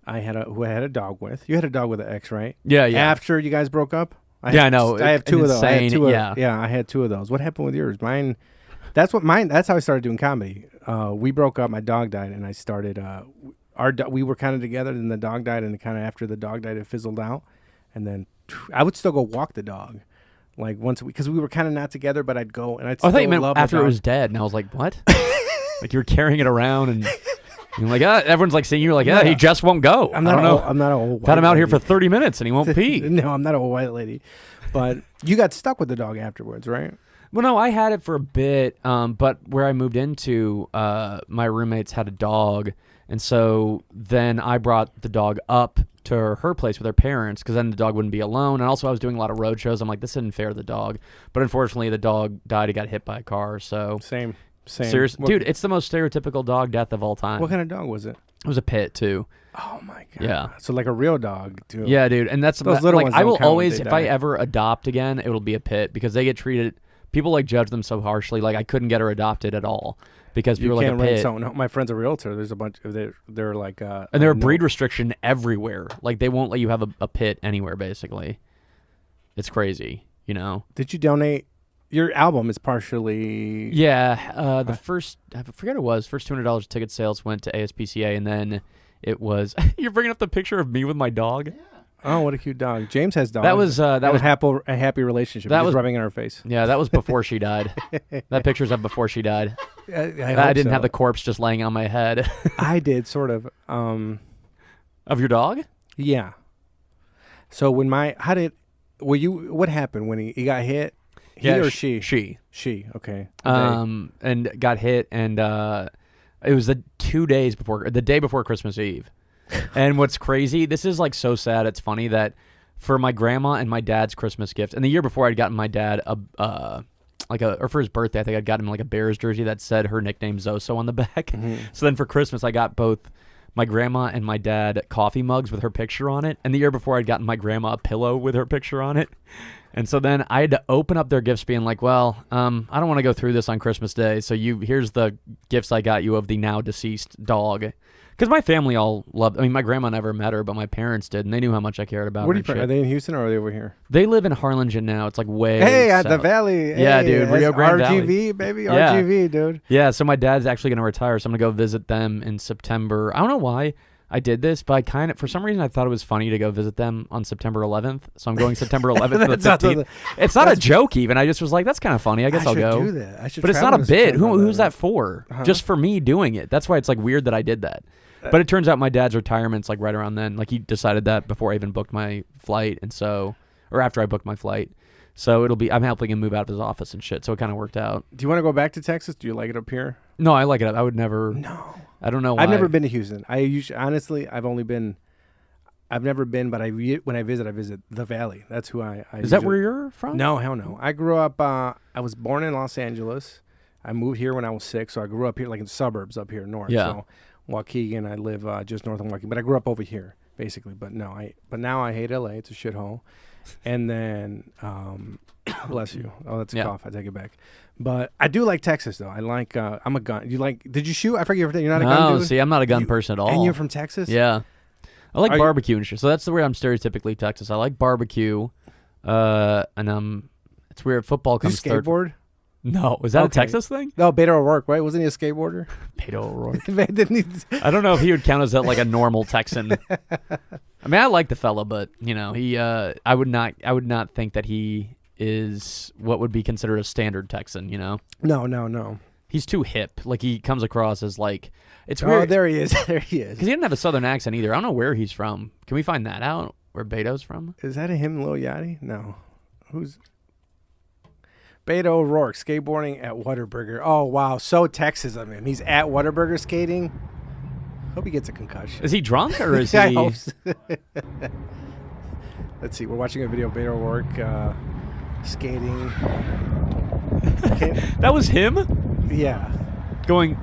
[SPEAKER 1] Who I had a dog with. You had a dog with an ex, right?
[SPEAKER 3] Yeah.
[SPEAKER 1] After you guys broke up? I
[SPEAKER 3] know.
[SPEAKER 1] I have two of those. I had two
[SPEAKER 3] Yeah.
[SPEAKER 1] I had two of those. What happened with yours? Mine. That's how I started doing comedy. We broke up. My dog died, and I started. We were kind of together. Then the dog died, and kind of after the dog died, it fizzled out. And then I would still go walk the dog, like once a week, because we were kind of not together. But I'd go, and I'd.
[SPEAKER 3] I thought you
[SPEAKER 1] still
[SPEAKER 3] meant
[SPEAKER 1] love
[SPEAKER 3] after
[SPEAKER 1] the
[SPEAKER 3] it
[SPEAKER 1] dog.
[SPEAKER 3] was dead, and I was like, what? Like you were carrying it around, and you're like, everyone's like seeing you like, he just won't go.
[SPEAKER 1] I'm not. I'm not a old.
[SPEAKER 3] Had him out here
[SPEAKER 1] lady.
[SPEAKER 3] for 30 minutes, and he won't pee.
[SPEAKER 1] No, I'm not a white lady. But you got stuck with the dog afterwards, right?
[SPEAKER 3] Well, no, I had it for a bit, but where I moved into, my roommates had a dog, and so then I brought the dog up to her place with her parents, because then the dog wouldn't be alone, and also I was doing a lot of road shows. I'm like, this isn't fair to the dog, but unfortunately the dog died. He got hit by a car, so...
[SPEAKER 1] Same.
[SPEAKER 3] Seriously, dude, it's the most stereotypical dog death of all time.
[SPEAKER 1] What kind of dog was it?
[SPEAKER 3] It was a pit, too.
[SPEAKER 1] Oh, my God.
[SPEAKER 3] Yeah.
[SPEAKER 1] So like a real dog, too.
[SPEAKER 3] Yeah, dude, and that's...
[SPEAKER 1] Those little
[SPEAKER 3] like,
[SPEAKER 1] ones
[SPEAKER 3] I
[SPEAKER 1] don't
[SPEAKER 3] will
[SPEAKER 1] count when
[SPEAKER 3] always,
[SPEAKER 1] they
[SPEAKER 3] if I
[SPEAKER 1] die.
[SPEAKER 3] ever adopt again, it will be a pit, because they get treated... People like judge them so harshly. Like I couldn't get her adopted at all because people
[SPEAKER 1] You
[SPEAKER 3] were like
[SPEAKER 1] can't
[SPEAKER 3] a
[SPEAKER 1] rent
[SPEAKER 3] pit.
[SPEAKER 1] someone. No, my friend's a realtor. There's a bunch. They're like.
[SPEAKER 3] And there are
[SPEAKER 1] no-
[SPEAKER 3] breed restriction everywhere. Like they won't let you have a pit anywhere. Basically, it's crazy. You know.
[SPEAKER 1] Did you donate? Your album is partially.
[SPEAKER 3] Yeah. The first, I forget what it was. First $200 ticket sales went to ASPCA, and then it was. You're bringing up the picture of me with my dog.
[SPEAKER 1] Oh, what a cute dog. James has dogs.
[SPEAKER 3] That was
[SPEAKER 1] a happy relationship.
[SPEAKER 3] that
[SPEAKER 1] He's
[SPEAKER 3] was-
[SPEAKER 1] rubbing in her face.
[SPEAKER 3] Yeah, that was before she died. That picture's up before she died.
[SPEAKER 1] I
[SPEAKER 3] I didn't have the corpse just laying on my head.
[SPEAKER 1] I did sort of.
[SPEAKER 3] Of your dog?
[SPEAKER 1] Yeah. So when what happened when he got hit? He or she?
[SPEAKER 3] She.
[SPEAKER 1] She. Okay.
[SPEAKER 3] And got hit, and it was the day before Christmas Eve. And what's crazy, this is like so sad, it's funny that for my grandma and my dad's Christmas gift, and the year before I'd gotten my dad or for his birthday, I think I'd gotten him like a Bears jersey that said her nickname Zoso on the back.
[SPEAKER 1] Mm-hmm.
[SPEAKER 3] So then for Christmas, I got both my grandma and my dad coffee mugs with her picture on it. And the year before, I'd gotten my grandma a pillow with her picture on it. And so then I had to open up their gifts being like, well, I don't want to go through this on Christmas Day. So here's the gifts I got you of the now deceased dog. Because my family all loved, my grandma never met her, but my parents did. And they knew how much I cared about
[SPEAKER 1] Where
[SPEAKER 3] her.
[SPEAKER 1] do you?
[SPEAKER 3] and
[SPEAKER 1] Are
[SPEAKER 3] shit.
[SPEAKER 1] they in Houston or are they over here?
[SPEAKER 3] They live in Harlingen now. It's like way
[SPEAKER 1] Hey, at the
[SPEAKER 3] south.
[SPEAKER 1] Valley.
[SPEAKER 3] Yeah,
[SPEAKER 1] Hey,
[SPEAKER 3] dude, Rio
[SPEAKER 1] that's
[SPEAKER 3] Grande
[SPEAKER 1] RGV,
[SPEAKER 3] Valley.
[SPEAKER 1] baby.
[SPEAKER 3] Yeah.
[SPEAKER 1] RGV, dude.
[SPEAKER 3] Yeah, so my dad's actually going to retire, so I'm going to go visit them in September. I don't know why I did this, but for some reason, I thought it was funny to go visit them on September 11th. So I'm going September 11th to the
[SPEAKER 1] That's not
[SPEAKER 3] 15th. It's not a joke even. I just was like, that's kind of funny. I guess
[SPEAKER 1] I
[SPEAKER 3] I'll
[SPEAKER 1] should
[SPEAKER 3] go.
[SPEAKER 1] do that. I should
[SPEAKER 3] But it's
[SPEAKER 1] travel
[SPEAKER 3] not a
[SPEAKER 1] to
[SPEAKER 3] bit.
[SPEAKER 1] September
[SPEAKER 3] Who's
[SPEAKER 1] 11th.
[SPEAKER 3] that for? Just for me doing it. That's why it's like weird that I did that. But it turns out my dad's retirement's like right around then. Like he decided that before I even booked my flight, or after I booked my flight. So I'm helping him move out of his office and shit. So it kind of worked out.
[SPEAKER 1] Do you want to go back to Texas? Do you like it up here?
[SPEAKER 3] No, I like it. I would never.
[SPEAKER 1] No.
[SPEAKER 3] I don't know why.
[SPEAKER 1] I've never been to Houston. Honestly, I've never been, but when I visit the Valley. That's who I
[SPEAKER 3] Is that where you're from?
[SPEAKER 1] No, hell no. I grew up, I was born in Los Angeles. I moved here when I was 6, so I grew up here, like in the suburbs up here north.
[SPEAKER 3] Yeah.
[SPEAKER 1] So Waukegan, I live just north of Waukegan, but I grew up over here, basically. But now I hate LA. It's a shithole. And then, bless you. Oh, that's a cough. I take it back. But I do like Texas, though. I like, I'm a gun. Did you shoot? I forget everything. You're not a gun dude?
[SPEAKER 3] See, I'm not a gun person at all.
[SPEAKER 1] And you're from Texas?
[SPEAKER 3] Yeah. I like
[SPEAKER 1] Are you-
[SPEAKER 3] barbecue and shit. So that's the way I'm stereotypically Texas. I like barbecue. And it's weird. Football
[SPEAKER 1] Did you
[SPEAKER 3] comes third.
[SPEAKER 1] skateboard?
[SPEAKER 3] No. Was that a
[SPEAKER 1] Okay.
[SPEAKER 3] Texas thing?
[SPEAKER 1] No, Beto O'Rourke, right? Wasn't he a skateboarder?
[SPEAKER 3] Beto O'Rourke.
[SPEAKER 1] Didn't he?
[SPEAKER 3] I don't know if he would count as like a normal Texan. I mean, I like the fella, but he. I would not think that he is what would be considered a standard Texan.
[SPEAKER 1] No.
[SPEAKER 3] He's too hip. Like he comes across as like it's
[SPEAKER 1] Oh,
[SPEAKER 3] weird
[SPEAKER 1] there he is. There he is.
[SPEAKER 3] because he didn't have a southern accent either. I don't know where he's from. Can we find that out? Where Beto's from?
[SPEAKER 1] Is that a him, Lil Yachty? No. Who's Beto O'Rourke skateboarding at Whataburger? Oh wow, so Texas of him. He's at Whataburger skating. Hope he gets a concussion.
[SPEAKER 3] Is he drunk or is
[SPEAKER 1] I
[SPEAKER 3] he?
[SPEAKER 1] hope so. Let's see. We're watching a video of Beto O'Rourke skating.
[SPEAKER 3] That was him
[SPEAKER 1] Yeah,
[SPEAKER 3] going.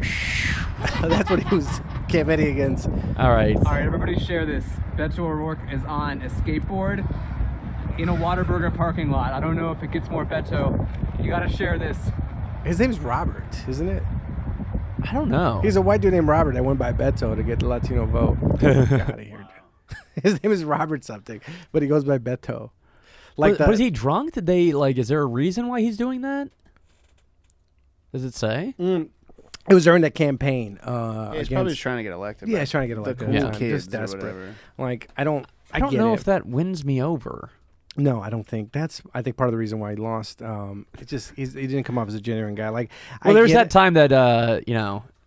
[SPEAKER 1] that's what he was Canadians.
[SPEAKER 3] All right.
[SPEAKER 5] All right, everybody share this. Beto O'Rourke is on a skateboard in a Whataburger parking lot. I don't know if it gets more Beto. You gotta share this.
[SPEAKER 1] His name's Robert, isn't it?
[SPEAKER 3] I don't know.
[SPEAKER 1] He's a white dude named Robert that went by Beto to get the Latino vote. Get out of here, dude. His name is Robert something, but he goes by Beto. Like,
[SPEAKER 3] was he drunk? Did they like? Is there a reason why he's doing that? Does it say?
[SPEAKER 1] It was during that campaign.
[SPEAKER 4] He's probably trying to get elected.
[SPEAKER 1] Yeah, he's trying to get elected.
[SPEAKER 4] The cool
[SPEAKER 1] Yeah.
[SPEAKER 4] kids
[SPEAKER 1] Just desperate.
[SPEAKER 4] or whatever.
[SPEAKER 1] Like, I don't
[SPEAKER 3] I don't
[SPEAKER 1] get
[SPEAKER 3] know
[SPEAKER 1] it.
[SPEAKER 3] if that wins me over.
[SPEAKER 1] No, I don't think that's. I think part of the reason why he lost. It just he didn't come off as a genuine guy. Like,
[SPEAKER 3] Well,
[SPEAKER 1] I
[SPEAKER 3] there's
[SPEAKER 1] get
[SPEAKER 3] that
[SPEAKER 1] it.
[SPEAKER 3] time that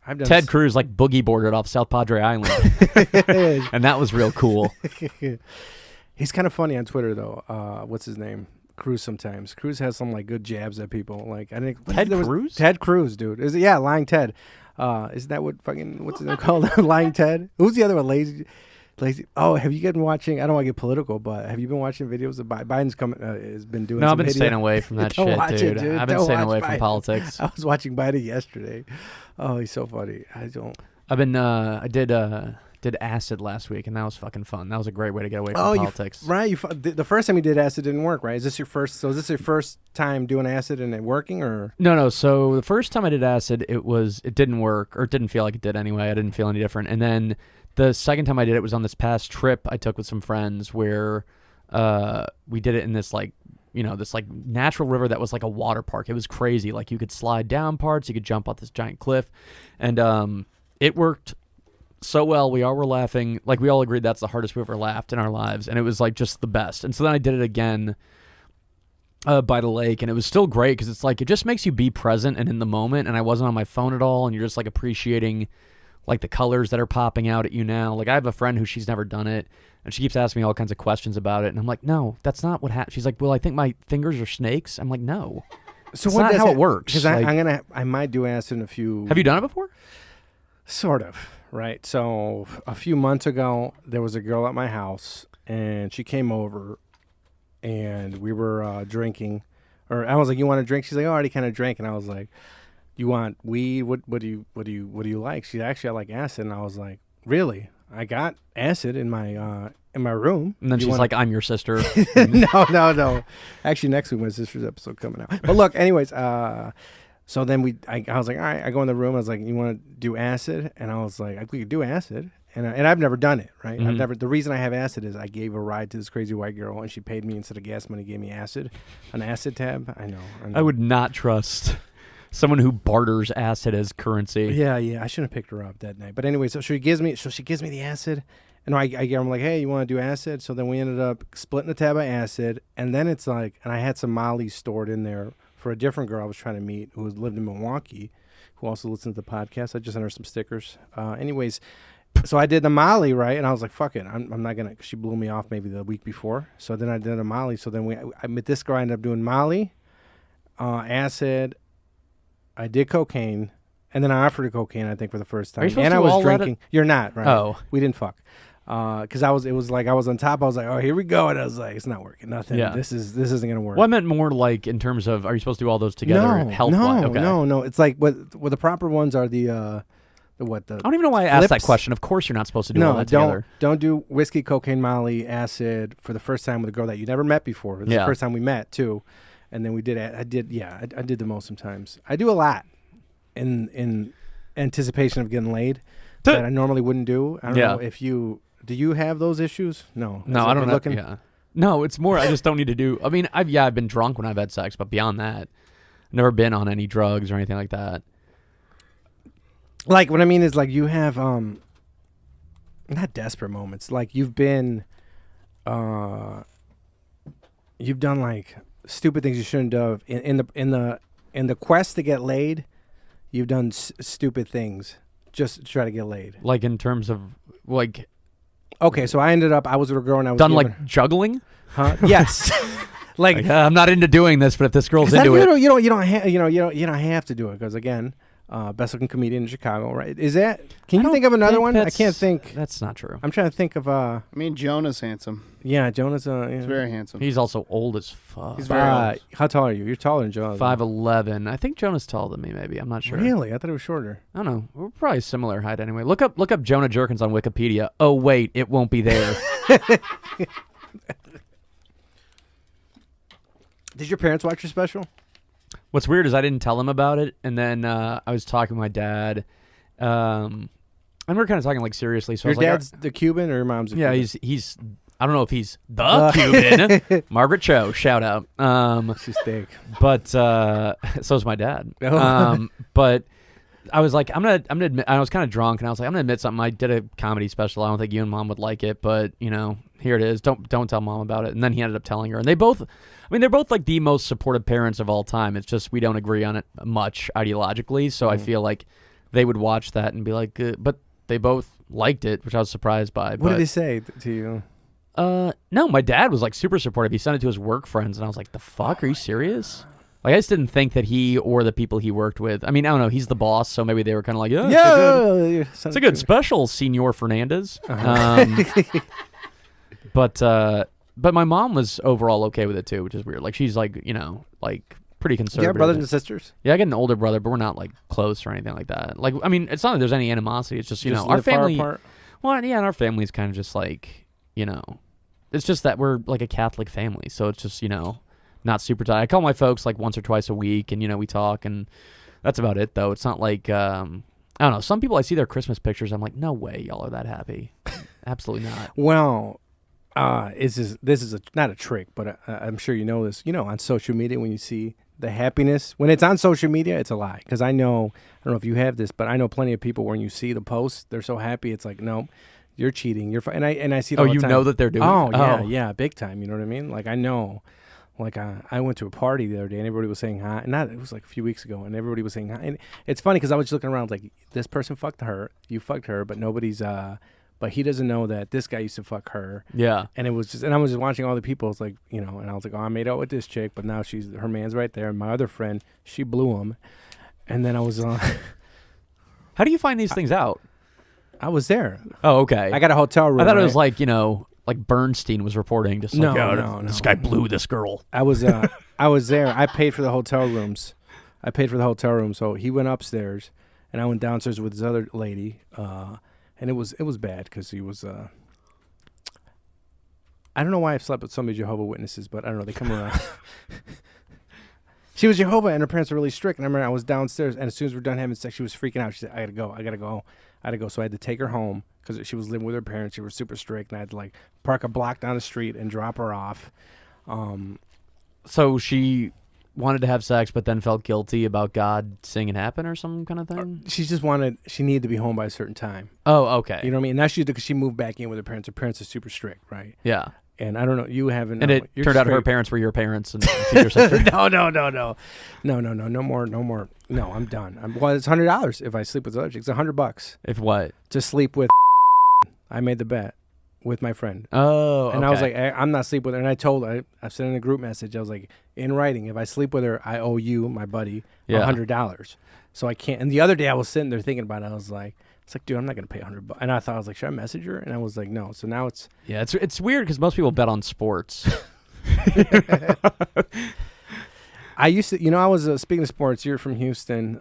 [SPEAKER 1] I've done
[SPEAKER 3] Ted Cruz like boogie boarded off South Padre Island, and that was real cool.
[SPEAKER 1] He's kind of funny on Twitter though. What's his name? Cruz. Sometimes Cruz has some like good jabs at people. Like I think
[SPEAKER 3] Ted Cruz?
[SPEAKER 1] Ted Cruz, dude. Is it? Yeah, Lying Ted. Isn't that what fucking what's his name called? Lying Ted. Who's the other one? Lazy. Oh, have you been watching? I don't want to get political, but have you been watching videos of Biden's coming? Has been doing.
[SPEAKER 3] No, I've
[SPEAKER 1] some
[SPEAKER 3] been
[SPEAKER 1] video?
[SPEAKER 3] staying away from that
[SPEAKER 1] Don't
[SPEAKER 3] shit,
[SPEAKER 1] watch it,
[SPEAKER 3] dude.
[SPEAKER 1] dude.
[SPEAKER 3] I've been
[SPEAKER 1] Don't
[SPEAKER 3] staying
[SPEAKER 1] watch
[SPEAKER 3] away from
[SPEAKER 1] Biden.
[SPEAKER 3] politics.
[SPEAKER 1] I was watching Biden yesterday. Oh, he's so funny.
[SPEAKER 3] I've been. I did acid last week, and that was fucking fun. That was a great way to get away from politics.
[SPEAKER 1] Right? The first time you did acid didn't work, right? Is this your first? So is this your first time doing acid and it working, or?
[SPEAKER 3] No. So the first time I did acid, it didn't work, or it didn't feel like it did anyway. I didn't feel any different. And then the second time I did it was on this past trip I took with some friends, where we did it in this this like natural river that was like a water park. It was crazy. Like you could slide down parts, you could jump off this giant cliff, and it worked so well. We all were laughing. Like we all agreed that's the hardest we ever laughed in our lives, and it was like just the best. And so then I did it again by the lake, and it was still great because it's like it just makes you be present and in the moment. And I wasn't on my phone at all, and you're just like appreciating like the colors that are popping out at you now. Like I have a friend who she's never done it, and she keeps asking me all kinds of questions about it, and I'm like, no, that's not what happened. She's like, well, I think my fingers are snakes. I'm like, no,
[SPEAKER 1] So
[SPEAKER 3] that's not how it works.
[SPEAKER 1] Because
[SPEAKER 3] Like,
[SPEAKER 1] I might do acid in a few.
[SPEAKER 3] have you done it before?
[SPEAKER 1] Sort of, right? So a few months ago, there was a girl at my house, and she came over, and we were drinking, or I was like, "You want to drink?" She's like, "Oh, I already kind of drank," and I was like, "You want weed? What do you like?" She actually, I like acid, and I was like, "Really? I got acid in my room."
[SPEAKER 3] And then she's like, I'm your sister.
[SPEAKER 1] No. Actually, next week my sister's episode coming out. But look, anyways, so then I was like, all right. I go in the room. I was like, you want to do acid? And I was like, we could do acid. And I've never done it, right?
[SPEAKER 3] Mhm.
[SPEAKER 1] The reason I have acid is I gave a ride to this crazy white girl, and she paid me instead of gas money, gave me acid, an acid tab. I know.
[SPEAKER 3] I would not trust someone who barters acid as currency.
[SPEAKER 1] Yeah. I shouldn't have picked her up that night. But anyway, so she gives me the acid, and I'm like, hey, you want to do acid? So then we ended up splitting the tab of acid, and then it's like, and I had some Molly stored in there for a different girl I was trying to meet who lived in Milwaukee, who also listened to the podcast. I just sent her some stickers. Anyways, so I did the Molly, right? And I was like, fuck it. I'm not going to, she blew me off maybe the week before. So then I did a Molly. So then I met this girl. I ended up doing Molly, acid. I did cocaine. And then I offered her cocaine, I think, for the first time.
[SPEAKER 3] Are you supposed
[SPEAKER 1] And
[SPEAKER 3] to
[SPEAKER 1] I was
[SPEAKER 3] all let
[SPEAKER 1] drinking. You're not, right?
[SPEAKER 3] Oh.
[SPEAKER 1] We didn't fuck. Because it was like I was on top. I was like, oh, here we go. And I was like, it's not working. Nothing.
[SPEAKER 3] Yeah.
[SPEAKER 1] This isn't going to work.
[SPEAKER 3] Well, I meant more like in terms of, are you supposed to do all those together?
[SPEAKER 1] No. It's like what the proper ones are the what the.
[SPEAKER 3] I don't even know why I asked that
[SPEAKER 1] flips?
[SPEAKER 3] question. Of course, you're not supposed to do all
[SPEAKER 1] No,
[SPEAKER 3] that together.
[SPEAKER 1] don't do whiskey, cocaine, Molly, acid for the first time with a girl that you never met before. It was the first time we met too, and then we did. I did the most sometimes. I do a lot in anticipation of getting laid that I normally wouldn't do. I don't know if you do. You have those issues? No,
[SPEAKER 3] I don't know. Yeah. No, it's more. I just don't need to do. I mean, I've been drunk when I've had sex, but beyond that, I've never been on any drugs or anything like that.
[SPEAKER 1] Like what I mean is like you have not desperate moments. Like you've been you've done like stupid things you shouldn't have in the quest to get laid. You've done stupid things just to try to get laid.
[SPEAKER 3] Like in terms of like.
[SPEAKER 1] Okay, so I was with a girl and I was
[SPEAKER 3] done like juggling.
[SPEAKER 1] Huh? Yes. Like
[SPEAKER 3] I'm not into doing this, but if this girl's into it,
[SPEAKER 1] you don't have to do it because again, best looking comedian in Chicago, right? Is that? Can you think of another one? I can't think.
[SPEAKER 3] That's not true.
[SPEAKER 1] I'm trying to think of.
[SPEAKER 4] I mean, Jonah's handsome.
[SPEAKER 1] Yeah, Jonah's.
[SPEAKER 4] He's very handsome.
[SPEAKER 3] He's also old as fuck.
[SPEAKER 4] He's very old.
[SPEAKER 1] How tall are you? You're taller than Jonah.
[SPEAKER 3] 5'11". I think Jonah's taller than me. Maybe I'm not sure.
[SPEAKER 1] Really? I thought it was shorter.
[SPEAKER 3] I don't know. We're probably similar height anyway. Look up Jonah Jerkins on Wikipedia. Oh wait, it won't be there.
[SPEAKER 1] Did your parents watch your special?
[SPEAKER 3] What's weird is I didn't tell him about it, and then I was talking with my dad, and we were kind of talking like seriously. So
[SPEAKER 1] Your
[SPEAKER 3] I was
[SPEAKER 1] dad's the Cuban or your mom's the Cuban?
[SPEAKER 3] he's. I don't know if he's the Cuban. Margaret Cho, shout out.
[SPEAKER 1] She's thick.
[SPEAKER 3] But so is my dad.
[SPEAKER 1] Oh.
[SPEAKER 3] But I was like, I'm gonna admit, I was kind of drunk, and I was like, I'm gonna admit something. I did a comedy special. I don't think you and Mom would like it, but here it is. Don't tell Mom about it. And then he ended up telling her, and they're both like the most supportive parents of all time. It's just we don't agree on it much ideologically. So I feel like they would watch that and be like, but they both liked it, which I was surprised by.
[SPEAKER 1] What did they say to you?
[SPEAKER 3] No, my dad was like super supportive. He sent it to his work friends, and I was like, the fuck? Are you serious? Like, I just didn't think that he or the people he worked with. I mean, I don't know. He's the boss, so maybe they were kind of like, it's a good special, Senor Fernandez. But my mom was overall okay with it too, which is weird. Like, she's like, pretty conservative.
[SPEAKER 1] Do you have brothers and sisters?
[SPEAKER 3] Yeah, I got an older brother, but we're not like close or anything like that. Like, I mean, it's not that there's any animosity. It's just our family.
[SPEAKER 1] Far apart?
[SPEAKER 3] Well, yeah, and our family's kind of just like, it's just that we're like a Catholic family, so it's just not super tight. I call my folks like once or twice a week, and we talk, and that's about it. Though it's not like I don't know. Some people I see their Christmas pictures, I'm like, no way, y'all are that happy. Absolutely not.
[SPEAKER 1] Well, this is not a trick, but I'm sure you know this. On social media, when you see the happiness, when it's on social media, it's a lie. Because I don't know if you have this, but I know plenty of people when you see the posts, they're so happy. It's like, no, you're cheating. You're and I see it all the time.
[SPEAKER 3] Know that they're doing.
[SPEAKER 1] Yeah, big time. You know what I mean? Like I know. Like I went to a party the other day and everybody was saying hi. It was like a few weeks ago, and everybody was saying hi. And it's funny because I was just looking around like this person fucked her, you fucked her, but nobody's. But he doesn't know that this guy used to fuck her.
[SPEAKER 3] Yeah.
[SPEAKER 1] And it was just, and I was just watching all the people. It's like, and I was like, oh, I made out with this chick, but now her man's right there. And my other friend, she blew him. And then I was
[SPEAKER 3] How do you find these things out?
[SPEAKER 1] I was there.
[SPEAKER 3] Oh, okay.
[SPEAKER 1] I got a hotel room.
[SPEAKER 3] I thought it was like, like Bernstein was reporting. Just like,
[SPEAKER 1] no.
[SPEAKER 3] This guy blew this girl.
[SPEAKER 1] I was there. I paid for the hotel rooms. So he went upstairs, and I went downstairs with this other lady. And it was bad because he was. I don't know why I've slept with so many Jehovah's Witnesses, but I don't know. They come around. She was Jehovah, and her parents were really strict. And I remember I was downstairs, and as soon as we're done having sex, she was freaking out. She said, I gotta go. So I had to take her home because she was living with her parents. She was super strict, and I had to like park a block down the street and drop her off.
[SPEAKER 3] So she wanted to have sex, but then felt guilty about God seeing it happen or some kind of thing?
[SPEAKER 1] She needed to be home by a certain time.
[SPEAKER 3] Oh, okay.
[SPEAKER 1] You know what I mean? And that's because she moved back in with her parents. Her parents are super strict, right?
[SPEAKER 3] Yeah.
[SPEAKER 1] And I don't know, you haven't.
[SPEAKER 3] And it turned out her parents were your parents and she's your sister.
[SPEAKER 1] No. No more. No, I'm done. Well, it's $100 if I sleep with other chicks. It's $100.
[SPEAKER 3] If what?
[SPEAKER 1] To sleep with. I made the bet with my friend.
[SPEAKER 3] Oh,
[SPEAKER 1] and I was like, I'm not sleeping with her. And I told her, I sent in a group message. I was like, in writing, if I sleep with her, I owe you, my buddy, $100. So I can't. And the other day I was sitting there thinking about it. I was like, dude, I'm not going to pay $100. And I thought, I was like, should I message her? And I was like, no. So now it's.
[SPEAKER 3] Yeah, it's weird because most people bet on sports.
[SPEAKER 1] I used to, I was, speaking of sports, you're from Houston.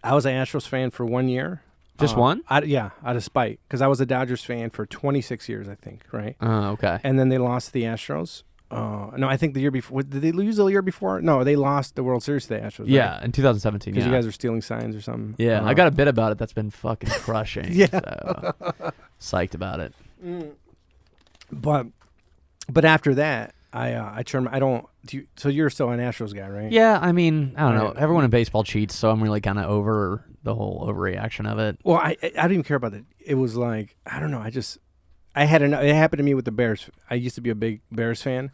[SPEAKER 1] I was an Astros fan for 1 year.
[SPEAKER 3] Just one?
[SPEAKER 1] Out of spite. Because I was a Dodgers fan for 26 years, I think, right?
[SPEAKER 3] Oh, okay.
[SPEAKER 1] And then they lost the Astros. No, I think the year before. Did they lose the year before? No, they lost the World Series to the Astros.
[SPEAKER 3] Yeah,
[SPEAKER 1] right?
[SPEAKER 3] in 2017.
[SPEAKER 1] Because you guys were stealing signs or something.
[SPEAKER 3] Yeah, I got a bit about it that's been fucking crushing.
[SPEAKER 1] Yeah.
[SPEAKER 3] So, psyched about it.
[SPEAKER 1] But after that, I turned. I don't. So you're still an Astros guy, right?
[SPEAKER 3] Yeah, I mean, I don't know. Everyone in baseball cheats, so I'm really kind of over the whole overreaction of it.
[SPEAKER 1] Well, I didn't even care about it. It was like, I don't know. I had it happened to me with the Bears. I used to be a big Bears fan.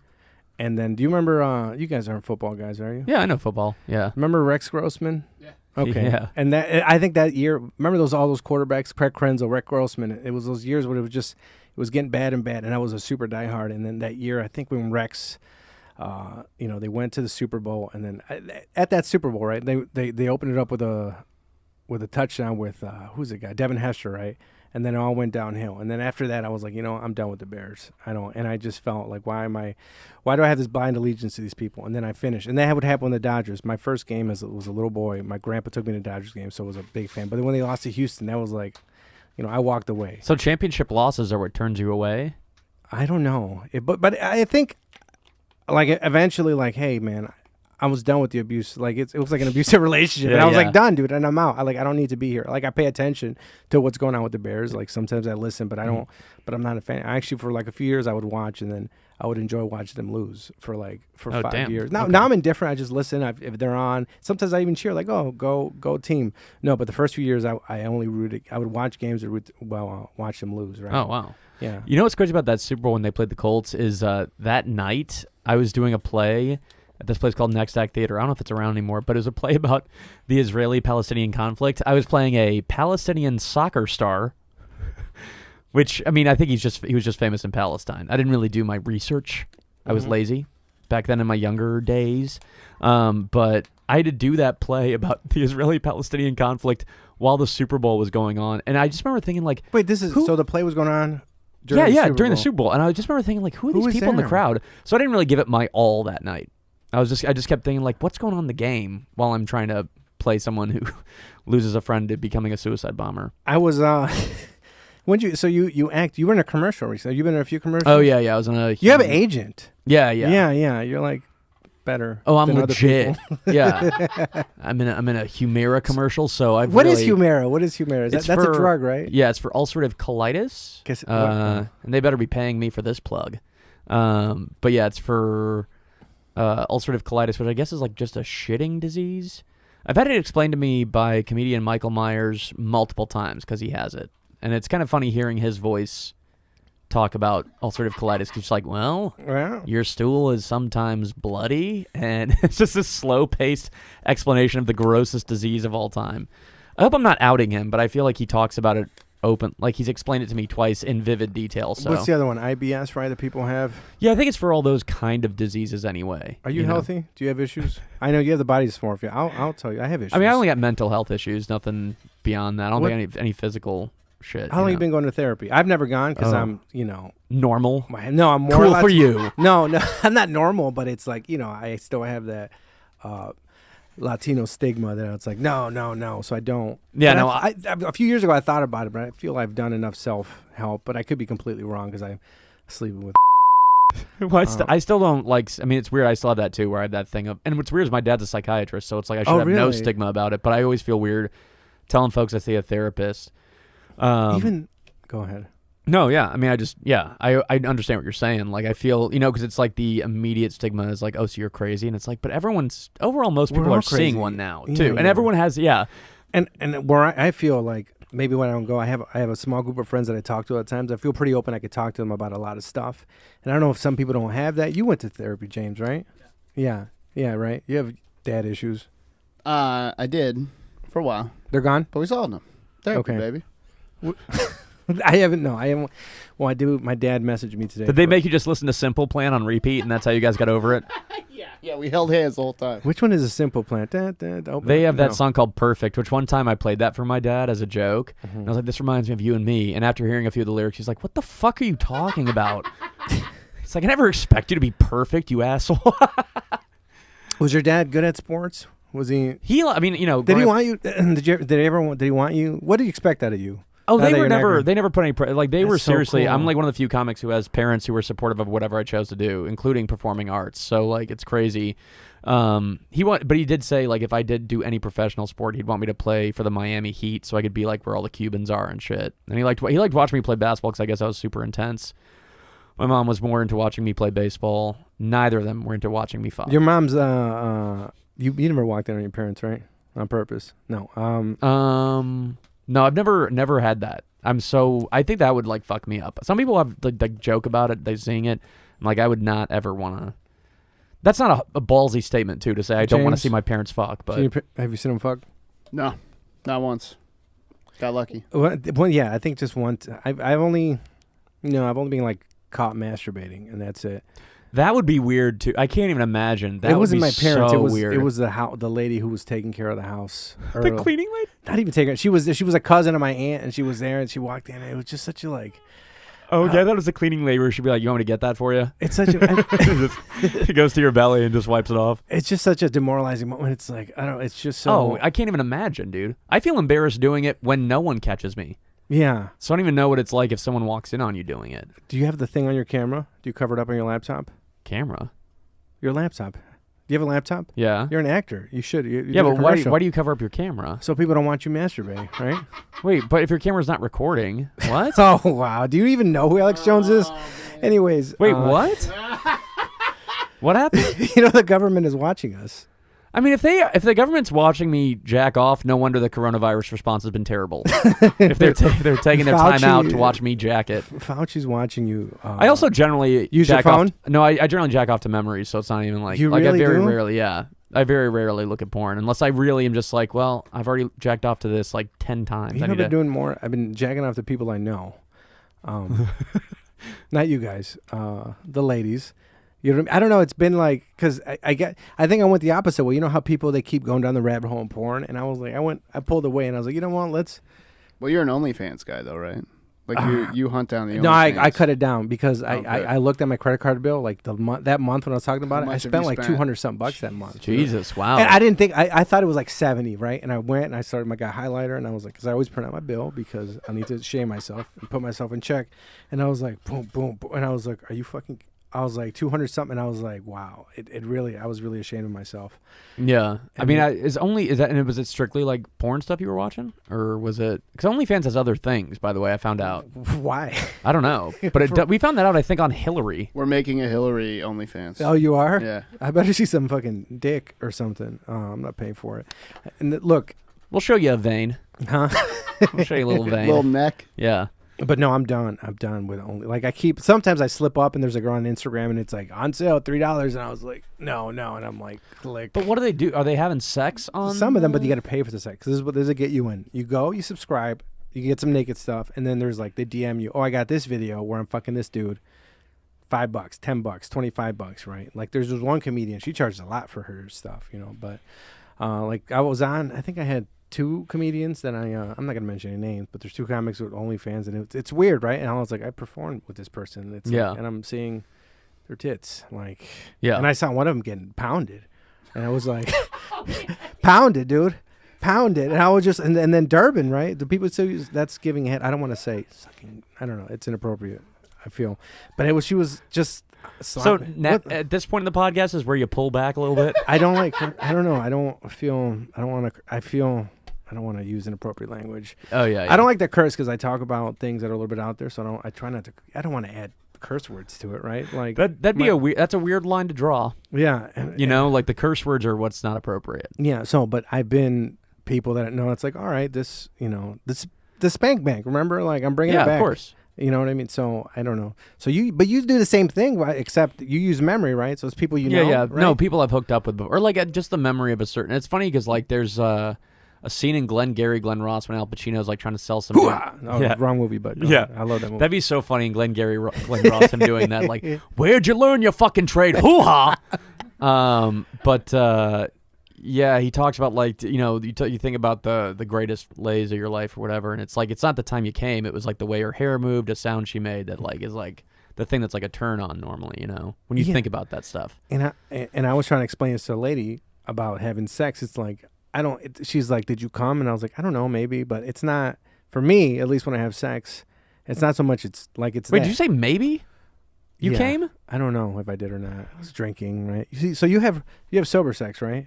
[SPEAKER 1] And then, do you remember, you guys aren't football guys, are you?
[SPEAKER 3] Yeah, I know football. Yeah.
[SPEAKER 1] Remember Rex Grossman?
[SPEAKER 4] Yeah.
[SPEAKER 1] Okay.
[SPEAKER 3] Yeah.
[SPEAKER 1] And I think that year, remember all those quarterbacks, Craig Krenzel, Rex Grossman, it was those years where it was getting bad and bad, and I was a super diehard. And then that year, I think when Rex they went to the Super Bowl, and then at that Super Bowl, right? They opened it up with a touchdown with who's the guy? Devin Hester, right? And then it all went downhill. And then after that, I was like, I'm done with the Bears. And I just felt like, why do I have this blind allegiance to these people? And then I finished. And that would happen with the Dodgers. My first game was a little boy. My grandpa took me to the Dodgers game, so I was a big fan. But then when they lost to Houston, that was like, I walked away.
[SPEAKER 3] So championship losses are what turns you away?
[SPEAKER 1] I don't know. But I think, like, eventually, like, hey, man, I was done with the abuse. Like, it was like an abusive relationship.
[SPEAKER 3] Yeah,
[SPEAKER 1] and I was
[SPEAKER 3] yeah.
[SPEAKER 1] like, done, dude, and I'm out. I don't need to be here. Like, I pay attention to what's going on with the Bears. Like, sometimes I listen, but I don't, but I'm not a fan. Actually, for like a few years, I would watch, and then I would enjoy watching them lose for 5
[SPEAKER 3] damn.
[SPEAKER 1] years. Now,
[SPEAKER 3] Okay.
[SPEAKER 1] now I'm indifferent. I just listen. If they're on, sometimes I even cheer, like, oh, go team. No, but the first few years, I only rooted. I would watch games or watch them lose, right?
[SPEAKER 3] Oh, wow.
[SPEAKER 1] Yeah.
[SPEAKER 3] You know what's crazy about that Super Bowl when they played the Colts is that night I was doing a play at this place called Next Act Theater. I don't know if it's around anymore, but it was a play about the Israeli-Palestinian conflict. I was playing a Palestinian soccer star, which, I mean, I think he was just famous in Palestine. I didn't really do my research. I was lazy back then in my younger days. But I had to do that play about the Israeli-Palestinian conflict while the Super Bowl was going on. And I just remember thinking, like,
[SPEAKER 1] Wait, so the play was going on during
[SPEAKER 3] during the
[SPEAKER 1] Bowl.
[SPEAKER 3] Super Bowl. And I just remember thinking, like, who are
[SPEAKER 1] Who
[SPEAKER 3] these
[SPEAKER 1] was
[SPEAKER 3] people in the
[SPEAKER 1] there?
[SPEAKER 3] crowd? So I didn't really give it my all that night. I just kept thinking, like, what's going on in the game while I'm trying to play someone who loses a friend to becoming a suicide bomber.
[SPEAKER 1] I was when you act, you were in a commercial recently. You've been in a few commercials.
[SPEAKER 3] Oh yeah, I was in a.
[SPEAKER 1] You have an agent.
[SPEAKER 3] Yeah.
[SPEAKER 1] Yeah. You're like better.
[SPEAKER 3] Oh, I'm
[SPEAKER 1] than other
[SPEAKER 3] legit.
[SPEAKER 1] people.
[SPEAKER 3] Yeah, I'm in a Humira commercial. So I've
[SPEAKER 1] What
[SPEAKER 3] really,
[SPEAKER 1] is Humira? What is Humira? That's a drug, right?
[SPEAKER 3] Yeah, it's for ulcerative colitis. And they better be paying me for this plug. But yeah, it's for ulcerative colitis, which I guess is like just a shitting disease. I've had it explained to me by comedian Michael Myers multiple times because he has it. And it's kind of funny hearing his voice talk about ulcerative colitis because it's like, well, your stool is sometimes bloody. And it's just this slow-paced explanation of the grossest disease of all time. I hope I'm not outing him, but I feel like he talks about it open. Like he's explained it to me twice in vivid detail. So.
[SPEAKER 1] What's the other one? IBS, right, that people have?
[SPEAKER 3] Yeah, I think it's for all those kind of diseases anyway.
[SPEAKER 1] Are you healthy? Do you have issues? I know you have the body dysmorphia. I'll tell you, I have issues.
[SPEAKER 3] I mean, I only got mental health issues, nothing beyond that. I don't think any physical shit.
[SPEAKER 1] How long have you been going to therapy? I've never gone because I'm,
[SPEAKER 3] normal.
[SPEAKER 1] No, I'm more
[SPEAKER 3] Cool for you.
[SPEAKER 1] No, I'm not normal, but it's like, I still have that Latino stigma that it's like, no. So I don't.
[SPEAKER 3] Yeah,
[SPEAKER 1] but a few years ago I thought about it, but I feel I've done enough self-help, but I could be completely wrong because I'm sleeping with.
[SPEAKER 3] Well, I still don't like. I mean, it's weird. I still have that too, where I have that thing up. And what's weird is my dad's a psychiatrist, so it's like I should have no
[SPEAKER 1] really?
[SPEAKER 3] stigma about it. But I always feel weird telling folks I see a therapist.
[SPEAKER 1] Even go ahead.
[SPEAKER 3] No, yeah. I mean, I understand what you're saying. Like, I feel, because it's like the immediate stigma is like, oh, so you're crazy, and it's like, but most people
[SPEAKER 1] all
[SPEAKER 3] are
[SPEAKER 1] crazy.
[SPEAKER 3] seeing one now
[SPEAKER 1] Yeah,
[SPEAKER 3] too, and
[SPEAKER 1] yeah.
[SPEAKER 3] everyone has, yeah.
[SPEAKER 1] And where I feel like maybe when I don't go, I have a small group of friends that I talk to at times. I feel pretty open. I could talk to them about a lot of stuff. And I don't know if some people don't have that. You went to therapy, James, right? Yeah, right. You have dad issues.
[SPEAKER 4] I did for a while,
[SPEAKER 1] They're gone?
[SPEAKER 4] but we solved them. Therapy,
[SPEAKER 1] Okay.
[SPEAKER 4] baby.
[SPEAKER 1] I haven't. No, I haven't. Well, I do. My dad messaged me today.
[SPEAKER 3] Did they make you just listen to Simple Plan on repeat, and that's how you guys got over it?
[SPEAKER 4] Yeah, we held hands the whole time.
[SPEAKER 1] Which one is a simple plan?
[SPEAKER 3] They have that song called Perfect, which one time I played that for my dad as a joke.
[SPEAKER 1] Mm-hmm.
[SPEAKER 3] And I was like, this reminds me of you and me. And after hearing a few of the lyrics, he's like, what the fuck are you talking about? It's like, I never expect you to be perfect, you asshole.
[SPEAKER 1] Was your dad good at sports? Was he?
[SPEAKER 3] Did he
[SPEAKER 1] want you? Did he want you? What did he expect out of you?
[SPEAKER 3] Oh,
[SPEAKER 1] Now
[SPEAKER 3] they
[SPEAKER 1] that
[SPEAKER 3] were
[SPEAKER 1] you're not
[SPEAKER 3] they never put any, they were
[SPEAKER 1] That's so
[SPEAKER 3] seriously,
[SPEAKER 1] cool.
[SPEAKER 3] I'm like one of the few comics who has parents who were supportive of whatever I chose to do, including performing arts. So like, it's crazy. But he did say like, if I did do any professional sport, he'd want me to play for the Miami Heat so I could be like where all the Cubans are and shit. And he liked watching me play basketball because I guess I was super intense. My mom was more into watching me play baseball. Neither of them were into watching me fuck.
[SPEAKER 1] Your mom's you never walked in on your parents, right? On purpose? No.
[SPEAKER 3] No, I've never had that. I think that would like fuck me up. Some people have like joke about it, they seeing it. I'm like, I would not ever want to. That's not a ballsy statement too to say I don't want to
[SPEAKER 1] James?
[SPEAKER 3] see my parents fuck. But
[SPEAKER 1] Have you seen him fuck?
[SPEAKER 4] No, not once. Got lucky.
[SPEAKER 1] Well, yeah, I think just once. I've only been like caught masturbating, and that's it.
[SPEAKER 3] That would be weird too. I can't even imagine. That
[SPEAKER 1] it wasn't
[SPEAKER 3] would
[SPEAKER 1] my
[SPEAKER 3] be
[SPEAKER 1] parents.
[SPEAKER 3] So
[SPEAKER 1] it was
[SPEAKER 3] weird.
[SPEAKER 1] it was the lady who was taking care of the house.
[SPEAKER 3] the cleaning lady.
[SPEAKER 1] Not even taking. She was a cousin of my aunt, and she was there, and she walked in, and it was just such a like.
[SPEAKER 3] Oh yeah, that was the cleaning lady. She'd be like, "You want me to get that for you?"
[SPEAKER 1] It's such a.
[SPEAKER 3] She goes to your belly and just wipes it off.
[SPEAKER 1] It's just such a demoralizing moment. It's like I don't. It's just so.
[SPEAKER 3] Oh, I can't even imagine, dude. I feel embarrassed doing it when no one catches me.
[SPEAKER 1] Yeah.
[SPEAKER 3] So I don't even know what it's like if someone walks in on you doing it.
[SPEAKER 1] Do you have the thing on your camera? Do you cover it up on your laptop?
[SPEAKER 3] Camera?
[SPEAKER 1] Your laptop. Do you have a laptop?
[SPEAKER 3] Yeah.
[SPEAKER 1] You're an actor. You should. You
[SPEAKER 3] Yeah,
[SPEAKER 1] did a
[SPEAKER 3] but why
[SPEAKER 1] commercial.
[SPEAKER 3] do you cover up your camera?
[SPEAKER 1] So people don't want you masturbating, right?
[SPEAKER 3] Wait, but if your camera's not recording, what?
[SPEAKER 1] Oh wow! Do you even know who Alex Jones is? Anyways,
[SPEAKER 3] Wait, what? What happened?
[SPEAKER 1] You know the government is watching us.
[SPEAKER 3] I mean, if the government's watching me jack off, no wonder the coronavirus response has been terrible. If they're taking their time
[SPEAKER 1] Fauci-
[SPEAKER 3] out to watch me jack it.
[SPEAKER 1] Fauci's watching you.
[SPEAKER 3] I also generally
[SPEAKER 1] use your
[SPEAKER 3] jack off.
[SPEAKER 1] phone?
[SPEAKER 3] No, I generally jack off to memories, so it's not even like
[SPEAKER 1] You
[SPEAKER 3] like
[SPEAKER 1] really
[SPEAKER 3] I very
[SPEAKER 1] do?
[SPEAKER 3] rarely, yeah. I very rarely look at porn unless I really am just like, well, I've already jacked off to this like 10 times.
[SPEAKER 1] You know, I've been doing more. I've been jacking off to people I know. Not you guys. The ladies. You know what I mean? I don't know. It's been like because I think I went the opposite way. You know how people they keep going down the rabbit hole in porn, and I was like, I pulled away, and I was like, you know what? Let's.
[SPEAKER 4] Well, you're an OnlyFans guy, though, right? Like you hunt down the.
[SPEAKER 1] No,
[SPEAKER 4] OnlyFans.
[SPEAKER 1] I cut it down because
[SPEAKER 4] Okay.
[SPEAKER 1] I looked at my credit card bill like that month when I was talking about
[SPEAKER 4] How
[SPEAKER 1] it. I
[SPEAKER 4] much have
[SPEAKER 1] spent
[SPEAKER 4] you
[SPEAKER 1] like
[SPEAKER 4] spent?
[SPEAKER 1] $200 that month.
[SPEAKER 3] Jesus, wow.
[SPEAKER 1] And I didn't think I thought it was like 70, right? And I went and I started my highlighter, and I was like, because I always print out my bill because I need to shame myself and put myself in check. And I was like, boom, boom, boom, and I was like, are you fucking? I was like 200 something, and I was like, wow, it really. I was really ashamed of myself.
[SPEAKER 3] Yeah, I
[SPEAKER 1] And
[SPEAKER 3] mean, was it strictly like porn stuff you were watching, or was it? Because OnlyFans has other things, by the way. I found out.
[SPEAKER 1] Why?
[SPEAKER 3] I don't know, but we found that out. I think on Hillary.
[SPEAKER 4] We're making a Hillary OnlyFans.
[SPEAKER 1] Oh, you are?
[SPEAKER 4] Yeah.
[SPEAKER 1] I better see some fucking dick or something. I'm not paying for it. And look,
[SPEAKER 3] We'll show you a vein.
[SPEAKER 1] huh?
[SPEAKER 3] We'll show you a little vein.
[SPEAKER 4] Little neck.
[SPEAKER 3] Yeah.
[SPEAKER 1] But no, I'm done. I'm done with only. Like sometimes I slip up and there's a girl on Instagram and it's like on sale $3, and I was like, no, and I'm like, click.
[SPEAKER 3] But what do they do? Are they having sex on
[SPEAKER 1] Some of them, but you got to pay for the sex. This is what does it get you in? You go, you subscribe, you get some naked stuff, and then there's like they DM you. Oh, I got this video where I'm fucking this dude. $5, $10, $25, right? Like there's this one comedian. She charges a lot for her stuff, you know. But like I was on. I think I had 2 comedians that I'm not gonna mention any names, but there's 2 comics with OnlyFans, and it's weird, right? And I was like, I performed with this person. It's
[SPEAKER 3] Yeah.
[SPEAKER 1] like, and I'm seeing their tits, like,
[SPEAKER 3] Yeah.
[SPEAKER 1] and I saw one of them getting pounded, and I was like, pounded, dude, pounded, and I was just, and then Durban, right? The people still use that's giving head. I don't want to say sucking. I don't know. It's inappropriate. I feel, but she was just.
[SPEAKER 3] So at this point in the podcast is where you pull back a little bit.
[SPEAKER 1] I don't like. I don't know. I don't want to use inappropriate language.
[SPEAKER 3] Oh yeah.
[SPEAKER 1] I don't like to curse because I talk about things that are a little bit out there. So I try not to. I don't want to add curse words to it, right? Like
[SPEAKER 3] That'd be that's a weird line to draw.
[SPEAKER 1] Yeah.
[SPEAKER 3] You know, like the curse words are what's not appropriate.
[SPEAKER 1] Yeah. So, but I've been people that know it's like, all right, this, you know, this the spank bank. Remember, like I'm bringing it back.
[SPEAKER 3] Yeah, of course.
[SPEAKER 1] You know what I mean? So I don't know. So you do the same thing, right? Except you use memory, right? So it's people you know.
[SPEAKER 3] Yeah.
[SPEAKER 1] Right?
[SPEAKER 3] No, people I've hooked up with before, or like just the memory of a certain. It's funny because like there's a scene in Glengarry, Glen Ross when Al Pacino's like trying to sell some.
[SPEAKER 1] Oh,
[SPEAKER 3] Yeah.
[SPEAKER 1] wrong movie, but
[SPEAKER 3] Yeah.
[SPEAKER 1] I love that movie.
[SPEAKER 3] That'd be so funny in Glengarry, Glen Ross, him doing that. Like, where'd you learn your fucking trade? Hoo-ha! Yeah, he talks about like, you know, you think about the greatest lays of your life or whatever, and it's like, it's not the time you came. It was like the way her hair moved, a sound she made that like is like the thing that's like a turn on normally, you know, when you think about that stuff.
[SPEAKER 1] And I was trying to explain this to a lady about having sex. It's like, she's like, did you come? And I was like, I don't know, maybe, but it's not, for me, at least when I have sex, it's not so much, it's like, it's
[SPEAKER 3] Wait,
[SPEAKER 1] that.
[SPEAKER 3] did you say maybe? You
[SPEAKER 1] Yeah.
[SPEAKER 3] came?
[SPEAKER 1] I don't know if I did or not. I was drinking, right? You see, so you have sober sex, right?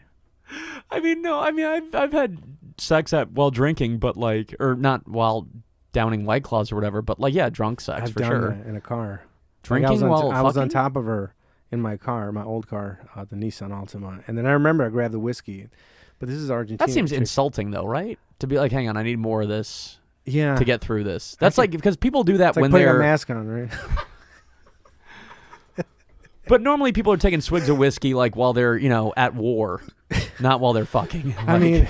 [SPEAKER 3] I mean, no. I mean, I've had sex while drinking, but like, or not while downing White Claws or whatever, but like, yeah, drunk sex
[SPEAKER 1] I've
[SPEAKER 3] for
[SPEAKER 1] done
[SPEAKER 3] sure.
[SPEAKER 1] that in a car.
[SPEAKER 3] Drinking
[SPEAKER 1] Like
[SPEAKER 3] while
[SPEAKER 1] I was on
[SPEAKER 3] fucking?
[SPEAKER 1] top of her in my car, my old car, the Nissan Altima, and then I remember I grabbed the whiskey. But this is Argentina.
[SPEAKER 3] That seems insulting, though, right? To be like, hang on, I need more of this
[SPEAKER 1] Yeah.
[SPEAKER 3] to get through this. That's like because people do that
[SPEAKER 1] It's like
[SPEAKER 3] when
[SPEAKER 1] putting a
[SPEAKER 3] they're.
[SPEAKER 1] mask on, right?
[SPEAKER 3] But normally people are taking swigs of whiskey like while they're, you know, at war, not while they're fucking.
[SPEAKER 1] I
[SPEAKER 3] Like,
[SPEAKER 1] mean,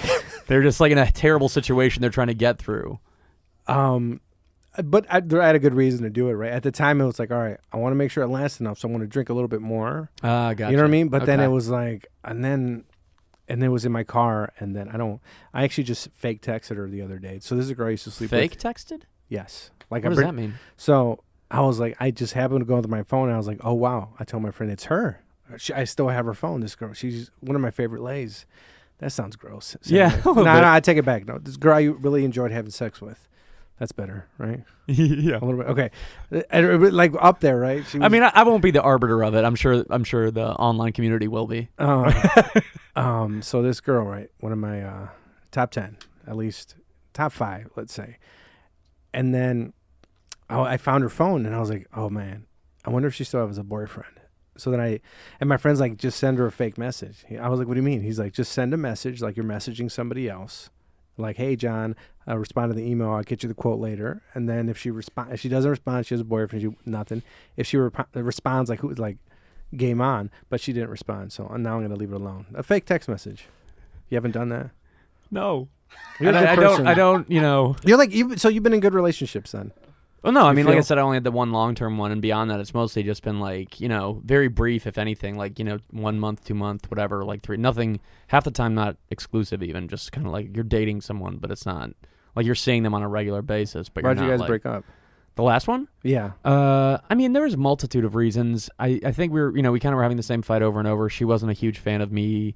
[SPEAKER 3] they're just like in a terrible situation they're trying to get through.
[SPEAKER 1] but I had a good reason to do it, right? At the time, it was like, all right, I want to make sure it lasts enough, so I'm going to drink a little bit more.
[SPEAKER 3] Gotcha.
[SPEAKER 1] You know what I mean? But then it
[SPEAKER 3] Okay.
[SPEAKER 1] was like, and then it was in my car, and then I actually just fake texted her the other day. So this is a girl I used to sleep with.
[SPEAKER 3] Fake texted?
[SPEAKER 1] Yes. Like
[SPEAKER 3] What does that mean?
[SPEAKER 1] So I was like, I just happened to go through my phone, and I was like, oh, wow. I told my friend, it's her. I still have her phone, this girl. She's one of my favorite lays. That sounds gross.
[SPEAKER 3] Yeah,
[SPEAKER 1] Saying
[SPEAKER 3] a little
[SPEAKER 1] no,
[SPEAKER 3] bit.
[SPEAKER 1] I take it back. No, this girl I really enjoyed having sex with. That's better, right?
[SPEAKER 3] Yeah.
[SPEAKER 1] A little bit. Okay. Like up there, right? She
[SPEAKER 3] I
[SPEAKER 1] was-
[SPEAKER 3] mean, I won't be the arbiter of it. I'm sure the online community will be.
[SPEAKER 1] So this girl, right? One of my top 10, at least top 5, let's say. And then I found her phone, and I was like, oh man, I wonder if she still has a boyfriend. So then and my friend's like, just send her a fake message. I was like, what do you mean? He's like, just send a message like you're messaging somebody else. Like, hey, John, respond to the email. I'll get you the quote later. And then if she doesn't respond, she has a boyfriend, nothing. If she responds, like game on, but she didn't respond. So now I'm going to leave it alone. A fake text message. You haven't done that?
[SPEAKER 3] No.
[SPEAKER 1] You're a
[SPEAKER 3] And
[SPEAKER 1] good
[SPEAKER 3] I
[SPEAKER 1] person.
[SPEAKER 3] don't, you know.
[SPEAKER 1] You're like, so you've been in good relationships then?
[SPEAKER 3] Well, no, I mean, like I
[SPEAKER 1] feel-
[SPEAKER 3] said, I only had the one long-term one, and beyond that, it's mostly just been like, you know, very brief, if anything, like, you know, 1 month, 2 month, whatever, like 3, nothing, half the time not exclusive even, just kind of like you're dating someone, but it's not, like you're seeing them on a regular basis, but
[SPEAKER 1] Why'd
[SPEAKER 3] you're
[SPEAKER 1] you
[SPEAKER 3] not,
[SPEAKER 1] guys
[SPEAKER 3] like,
[SPEAKER 1] break up?
[SPEAKER 3] The last one?
[SPEAKER 1] Yeah.
[SPEAKER 3] I mean, there was a multitude of reasons. I think we kind of were having the same fight over and over. She wasn't a huge fan of me,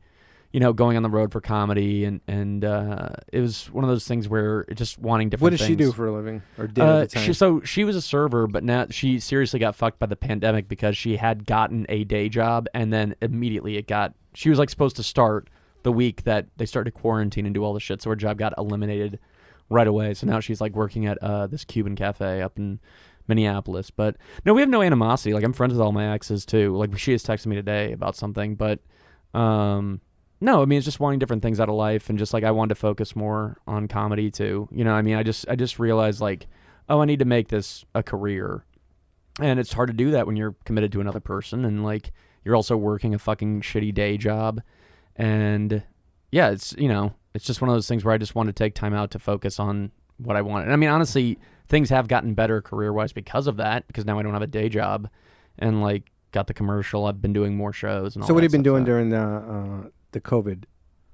[SPEAKER 3] you know, going on the road for comedy, and it was one of those things where just wanting different
[SPEAKER 1] What does
[SPEAKER 3] things.
[SPEAKER 1] she do for a living? Or did at the time?
[SPEAKER 3] She was a server, but now she seriously got fucked by the pandemic because she had gotten a day job, and then immediately she was like supposed to start the week that they started quarantine and do all the shit, so her job got eliminated right away. So now she's like working at this Cuban cafe up in Minneapolis. But no, we have no animosity. Like, I'm friends with all my exes too. Like, she just texted me today about something, but no, I mean, it's just wanting different things out of life, and just like I wanted to focus more on comedy too. You know, I mean, I just realized like, oh, I need to make this a career, and it's hard to do that when you're committed to another person, and like you're also working a fucking shitty day job, and yeah, it's, you know, it's just one of those things where I just want to take time out to focus on what I want. And I mean, honestly, things have gotten better career-wise because of that, because now I don't have a day job, and like got the commercial. I've been doing more shows and all.
[SPEAKER 1] So what
[SPEAKER 3] that
[SPEAKER 1] have you been
[SPEAKER 3] stuff,
[SPEAKER 1] doing
[SPEAKER 3] so.
[SPEAKER 1] during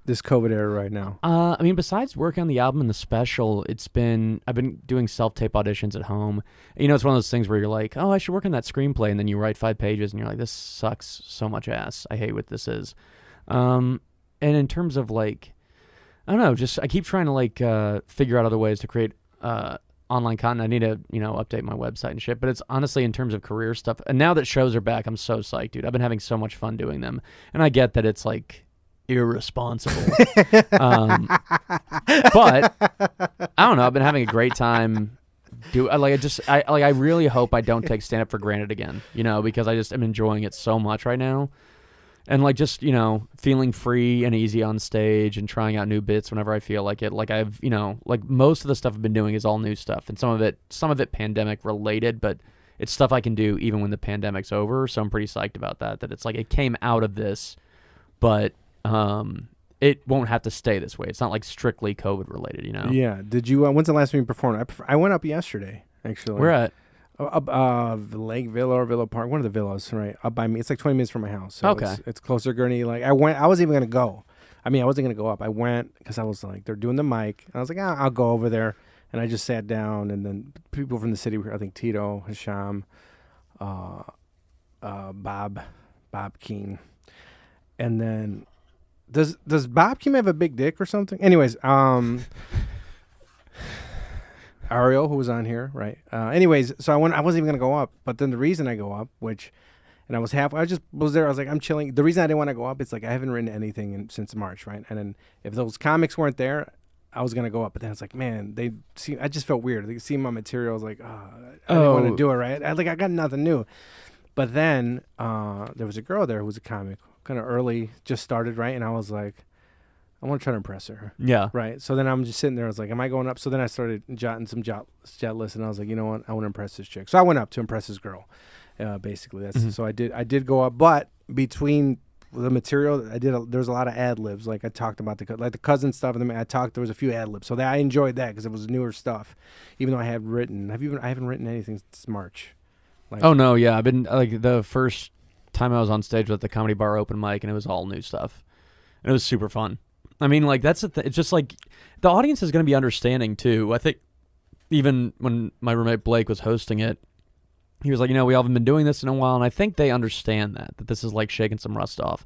[SPEAKER 1] this COVID era right now?
[SPEAKER 3] I mean, besides working on the album and the special, I've been doing self-tape auditions at home. You know, it's one of those things where you're like, oh, I should work on that screenplay, and then you write 5 pages, and you're like, this sucks so much ass. I hate what this is. And in terms of like, I don't know, just I keep trying to like figure out other ways to create online content. I need to, you know, update my website and shit. But it's honestly in terms of career stuff. And now that shows are back, I'm so psyched, dude. I've been having so much fun doing them, and I get that it's like irresponsible. But I don't know. I've been having a great time. I really hope I don't take stand up for granted again, you know, because I just am enjoying it so much right now. And like, just, you know, feeling free and easy on stage and trying out new bits whenever I feel like it. Like, I've, you know, like most of the stuff I've been doing is all new stuff, and some of it pandemic related, but it's stuff I can do even when the pandemic's over. So I'm pretty psyched about that it's like it came out of this, but it won't have to stay this way. It's not like strictly COVID related, you know?
[SPEAKER 1] Yeah. Did you? When's the last time you performed? I went up yesterday, actually.
[SPEAKER 3] We're at.
[SPEAKER 1] Lake Villa or Villa Park, one of the villas, right up by me. It's like 20 minutes from my house. So
[SPEAKER 3] Okay.
[SPEAKER 1] it's closer, Gurney. Like I wasn't even gonna go. I mean, I wasn't gonna go up. I went because I was like, they're doing the mic. And I was like, I'll go over there, and I just sat down, and then people from the city were, I think, Tito, Hisham, Bob Keane, and then does Bob Keane have a big dick or something? Anyways, Ariel, who was on here, right? Anyways, so I wasn't even gonna go up, but then the reason I go up, I just was there. I was like, I'm chilling. The reason I didn't want to go up, it's like I haven't written anything since March, right? And then if those comics weren't there, I was gonna go up. But then it's like, man, I just felt weird. They see my material, I was like, I didn't want to do it, right? I got nothing new. But then there was a girl there who was a comic, kind of early, just started, right? And I was like, I want to try to impress her.
[SPEAKER 3] Yeah.
[SPEAKER 1] Right. So then I'm just sitting there. I was like, am I going up? So then I started jotting some jet lists, and I was like, you know what? I want to impress this chick. So I went up to impress this girl. Basically, that's so I did go up. But between the material. There's a lot of ad libs. Like I talked about the cousin stuff, and then there was a few ad libs. So I enjoyed that because it was newer stuff. Even though I have written, I haven't written anything since March. Like,
[SPEAKER 3] Oh no, yeah, I've been like the first time I was on stage with the Comedy Bar open mic, and it was all new stuff. And it was super fun. I mean, like that's it's just like the audience is going to be understanding too. I think even when my roommate Blake was hosting it, he was like, we haven't been doing this in a while, and I think they understand that this is like shaking some rust off.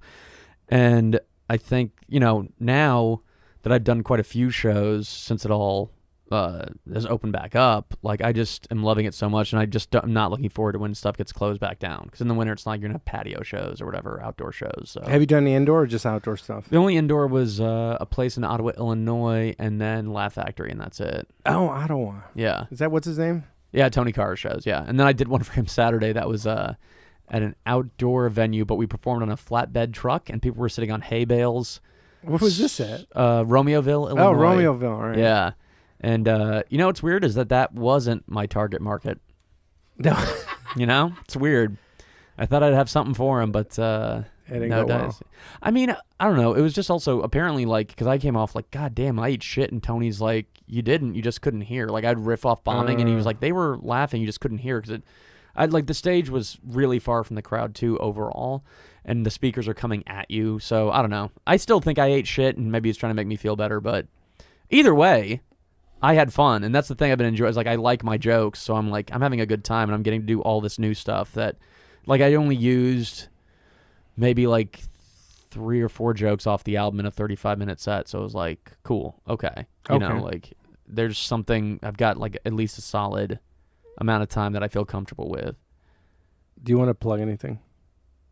[SPEAKER 3] And I think, now that I've done quite a few shows since it all has opened back up, like I just am loving it so much, and I'm not looking forward to when stuff gets closed back down, because in the winter it's not like you're gonna have patio shows or whatever, outdoor shows. So.
[SPEAKER 1] Have you done the indoor or just outdoor stuff?
[SPEAKER 3] The only indoor was a place in Ottawa, Illinois, and then Laugh Factory, and that's it.
[SPEAKER 1] Oh, Ottawa.
[SPEAKER 3] Yeah.
[SPEAKER 1] Is that what's his name?
[SPEAKER 3] Yeah, Tony Carr shows, yeah. And then I did one for him Saturday that was at an outdoor venue, but we performed on a flatbed truck, and people were sitting on hay bales.
[SPEAKER 1] What was this at?
[SPEAKER 3] Romeoville, Illinois.
[SPEAKER 1] Oh, Romeoville, all right.
[SPEAKER 3] Yeah. And, what's weird is that wasn't my target market.
[SPEAKER 1] No.
[SPEAKER 3] It's weird. I thought I'd have something for him, but
[SPEAKER 1] It didn't
[SPEAKER 3] no,
[SPEAKER 1] go well.
[SPEAKER 3] I mean, I don't know. It was just also apparently like, because I came off like, God damn, I ate shit. And Tony's like, you didn't. You just couldn't hear. Like, I'd riff off bombing, and he was like, they were laughing. You just couldn't hear because the stage was really far from the crowd too overall, and the speakers are coming at you. So I don't know. I still think I ate shit, and maybe it's trying to make me feel better. But either way, I had fun, and that's the thing I've been enjoying. Is like I like my jokes, so I'm having a good time, and I'm getting to do all this new stuff that, like, I only used maybe like 3 or 4 jokes off the album in a 35-minute set. So it was like, cool, okay, like there's something I've got like at least a solid amount of time that I feel comfortable with.
[SPEAKER 1] Do you want to plug anything?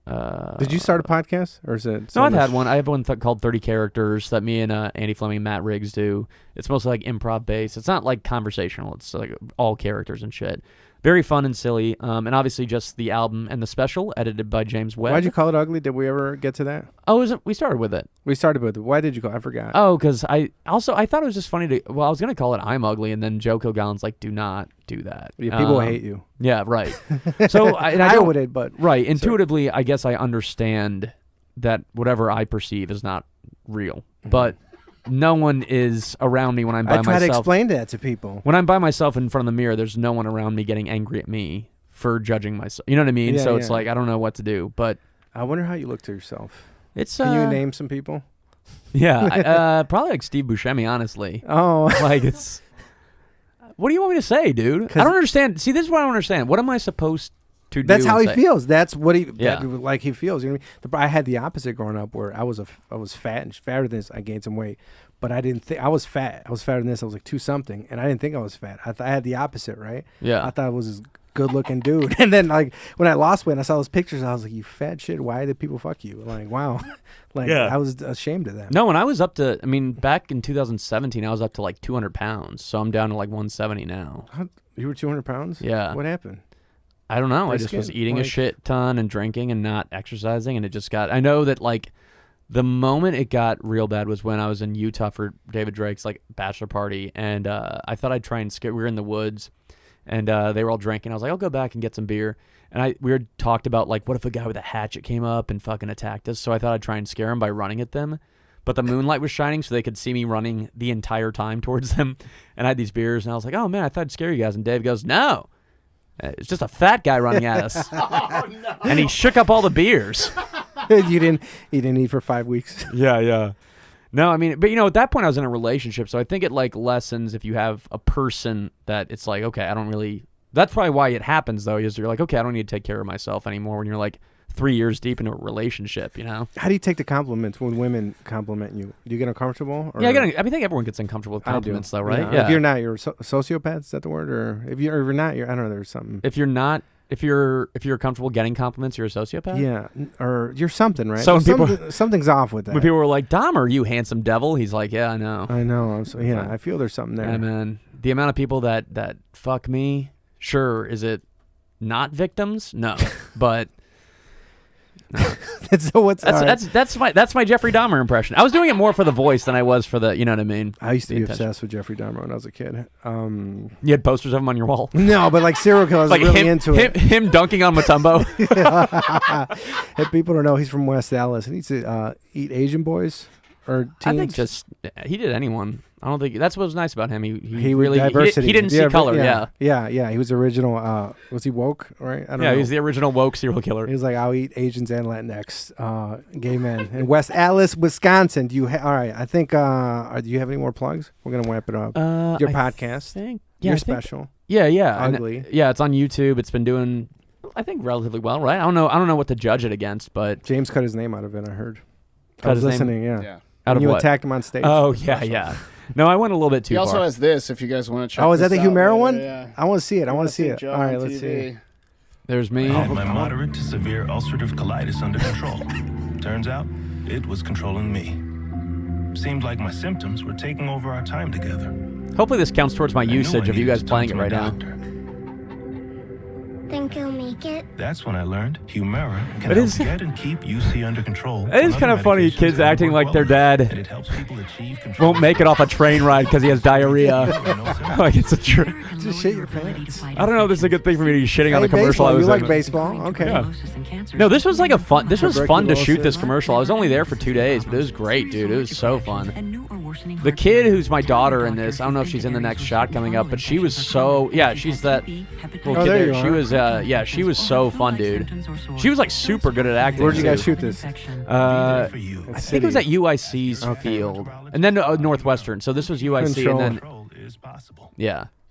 [SPEAKER 1] Did you start a podcast, or is it?
[SPEAKER 3] No, I've had one. I have one called 30 Characters that me and Andy Fleming and Matt Riggs do. It's mostly like improv based. It's not like conversational. It's like all characters and shit. Very fun and silly. And obviously just the album and the special edited by James Webb.
[SPEAKER 1] Why'd you call it ugly? Did we ever get to that?
[SPEAKER 3] Oh, we started with it.
[SPEAKER 1] We started with it. Why did you call it? I forgot.
[SPEAKER 3] Oh, because I thought it was just funny I was going to call it I'm Ugly, and then Joe Kilgallen's like, do not do that.
[SPEAKER 1] Yeah, people will hate you.
[SPEAKER 3] Yeah, right. So
[SPEAKER 1] I wouldn't, but
[SPEAKER 3] right. Intuitively, I guess I understand that whatever I perceive is not real. But no one is around me when I'm by myself.
[SPEAKER 1] I try to explain that to people.
[SPEAKER 3] When I'm by myself in front of the mirror, there's no one around me getting angry at me for judging myself. You know what I mean?
[SPEAKER 1] Yeah,
[SPEAKER 3] so it's like, I don't know what to do. But
[SPEAKER 1] I wonder how you look to yourself.
[SPEAKER 3] It's
[SPEAKER 1] Can you name some people?
[SPEAKER 3] Yeah, probably like Steve Buscemi, honestly.
[SPEAKER 1] Oh.
[SPEAKER 3] Like it's... What do you want me to say, dude? I don't understand. See, this is what I don't understand. What am I supposed to do?
[SPEAKER 1] That's how he
[SPEAKER 3] say?
[SPEAKER 1] feels. That's what he
[SPEAKER 3] Yeah.
[SPEAKER 1] like he feels. You know what I mean? I had the opposite growing up, where I was fat and fatter than this. I gained some weight, but I didn't think I was fat. I was fatter than this. I was like 2 something, and I didn't think I was fat. I had the opposite, right?
[SPEAKER 3] Yeah.
[SPEAKER 1] I thought I was this good looking dude, and then like when I lost weight, and I saw those pictures. I was like, "You fat shit! Why did people fuck you?" Like, wow, like I was ashamed of that.
[SPEAKER 3] No, when I was up to, I mean, back in 2017, I was up to like 200 pounds. So I'm down to like 170 now.
[SPEAKER 1] You were 200 pounds?
[SPEAKER 3] Yeah.
[SPEAKER 1] What happened?
[SPEAKER 3] I don't know. I
[SPEAKER 1] Light
[SPEAKER 3] just was
[SPEAKER 1] skin?
[SPEAKER 3] eating a
[SPEAKER 1] Like-
[SPEAKER 3] shit ton and drinking and not exercising, and it just got. I know that like the moment it got real bad was when I was in Utah for David Drake's like bachelor party, and I thought I'd try and scare. We were in the woods, and they were all drinking. I was like, I'll go back and get some beer. And we had talked about like, what if a guy with a hatchet came up and fucking attacked us? So I thought I'd try and scare him by running at them. But the moonlight was shining, so they could see me running the entire time towards them. And I had these beers, and I was like, oh man, I thought I'd scare you guys. And Dave goes, no. It's just a fat guy running at us. Oh, no. And he shook up all the beers.
[SPEAKER 1] You didn't eat for 5 weeks.
[SPEAKER 3] Yeah. No, I mean, but at that point I was in a relationship, so I think it like lessens if you have a person that it's like, okay, I don't really. That's probably why it happens though. Is you're like, okay, I don't need to take care of myself anymore when you're like 3 years deep into a relationship,
[SPEAKER 1] How do you take the compliments when women compliment you? Do you get uncomfortable? Or?
[SPEAKER 3] Yeah, I think everyone gets uncomfortable with compliments though, right?
[SPEAKER 1] Yeah. If you're not, you're a sociopath. Is that the word? Or if you're not, I don't know. There's something.
[SPEAKER 3] If you're comfortable getting compliments, you're a sociopath.
[SPEAKER 1] Yeah, or you're something, right?
[SPEAKER 3] So
[SPEAKER 1] something's off with that.
[SPEAKER 3] When people were like, "Dahmer, you handsome devil," he's like, "Yeah, I know."
[SPEAKER 1] I know. I feel there's something there.
[SPEAKER 3] Yeah, man. The amount of people that fuck me, sure, is it not victims? No, but
[SPEAKER 1] So what's all right.
[SPEAKER 3] That's my Jeffrey Dahmer impression. I was doing it more for the voice than I was for the, you know what I mean?
[SPEAKER 1] I used to
[SPEAKER 3] The
[SPEAKER 1] be
[SPEAKER 3] intention.
[SPEAKER 1] obsessed with Jeffrey Dahmer when I was a kid.
[SPEAKER 3] You had posters of him on your wall.
[SPEAKER 1] No, but like serial killers,
[SPEAKER 3] Like
[SPEAKER 1] really
[SPEAKER 3] him,
[SPEAKER 1] into it.
[SPEAKER 3] him dunking on Matumbo.
[SPEAKER 1] If people don't know, he's from West Dallas, and he used to eat Asian boys or teens.
[SPEAKER 3] I think just he did anyone. I don't think that's what was nice about him. He
[SPEAKER 1] was
[SPEAKER 3] really
[SPEAKER 1] diversity.
[SPEAKER 3] he didn't see color.
[SPEAKER 1] Yeah. He was original. Was he woke? Right? I don't know.
[SPEAKER 3] He was the original woke serial killer.
[SPEAKER 1] He was like, I'll eat Asians and Latinx, gay men in West Allis, Wisconsin. Do you? All right. I think. Do you have any more plugs? We're gonna wrap it up. Your podcast. Your special.
[SPEAKER 3] Yeah.
[SPEAKER 1] Ugly.
[SPEAKER 3] Yeah, it's on YouTube. It's been doing, I think, relatively well. Right? I don't know what to judge it against, but
[SPEAKER 1] James cut his name out of it. I heard.
[SPEAKER 3] Cut
[SPEAKER 1] I was
[SPEAKER 3] his name?
[SPEAKER 1] listening. Yeah.
[SPEAKER 3] Out
[SPEAKER 1] When
[SPEAKER 3] of
[SPEAKER 1] you
[SPEAKER 3] what?
[SPEAKER 1] attacked him on stage.
[SPEAKER 3] Oh yeah. No, I went a little bit too
[SPEAKER 4] He
[SPEAKER 3] far.
[SPEAKER 4] also has this. If you guys want to check.
[SPEAKER 1] Oh, is that the
[SPEAKER 4] this out
[SPEAKER 1] Humera
[SPEAKER 4] later,
[SPEAKER 1] one?
[SPEAKER 4] Yeah.
[SPEAKER 1] I want to see it. I want to see it.
[SPEAKER 4] Joe
[SPEAKER 1] All right,
[SPEAKER 4] on
[SPEAKER 1] let's see
[SPEAKER 4] TV.
[SPEAKER 1] it.
[SPEAKER 3] There's me.
[SPEAKER 6] I had my moderate to severe ulcerative colitis under control. Turns out, it was controlling me. Seemed like my symptoms were taking over our time together.
[SPEAKER 3] Hopefully this counts towards my
[SPEAKER 6] I knew
[SPEAKER 3] usage
[SPEAKER 6] I
[SPEAKER 3] of you
[SPEAKER 6] needed
[SPEAKER 3] guys
[SPEAKER 6] to talk
[SPEAKER 3] playing
[SPEAKER 6] to
[SPEAKER 3] it
[SPEAKER 6] my
[SPEAKER 3] right now.
[SPEAKER 6] doctor.
[SPEAKER 7] Think you'll make it?
[SPEAKER 6] That's when I learned Humera can
[SPEAKER 3] It
[SPEAKER 6] help
[SPEAKER 3] is-
[SPEAKER 6] get and keep UC under control.
[SPEAKER 3] It is
[SPEAKER 6] when
[SPEAKER 3] kind of
[SPEAKER 6] other
[SPEAKER 3] funny,
[SPEAKER 6] medications
[SPEAKER 3] kids
[SPEAKER 6] don't
[SPEAKER 3] acting
[SPEAKER 6] work
[SPEAKER 3] like their
[SPEAKER 6] well,
[SPEAKER 3] dad
[SPEAKER 6] and it helps people achieve control.
[SPEAKER 3] won't make it off a train ride because he has diarrhea. like it's a true.
[SPEAKER 1] Just shit your pants.
[SPEAKER 3] I don't know if this is a good thing for me to be shitting on
[SPEAKER 1] Hey,
[SPEAKER 3] the commercial I
[SPEAKER 1] baseball.
[SPEAKER 3] was
[SPEAKER 1] You like
[SPEAKER 3] in.
[SPEAKER 1] baseball? Okay.
[SPEAKER 3] Yeah. No, this was like a fun. This was fun to shoot this
[SPEAKER 1] Tuberculosis.
[SPEAKER 3] commercial. I was only there for 2 days, but it was great, dude. It was so fun. The kid who's my daughter in this, I don't know if she's in the next shot coming up, but she was so she's that little
[SPEAKER 1] Oh,
[SPEAKER 3] kid
[SPEAKER 1] there
[SPEAKER 3] there.
[SPEAKER 1] you
[SPEAKER 3] She
[SPEAKER 1] are.
[SPEAKER 3] was she was so fun, dude. She was like super good at acting.
[SPEAKER 1] Where'd you guys
[SPEAKER 3] too.
[SPEAKER 1] shoot this?
[SPEAKER 3] I
[SPEAKER 6] for you.
[SPEAKER 3] think it was at UIC's field, and then Northwestern. So this was UIC,
[SPEAKER 1] Control.
[SPEAKER 3] and then
[SPEAKER 6] Control is possible.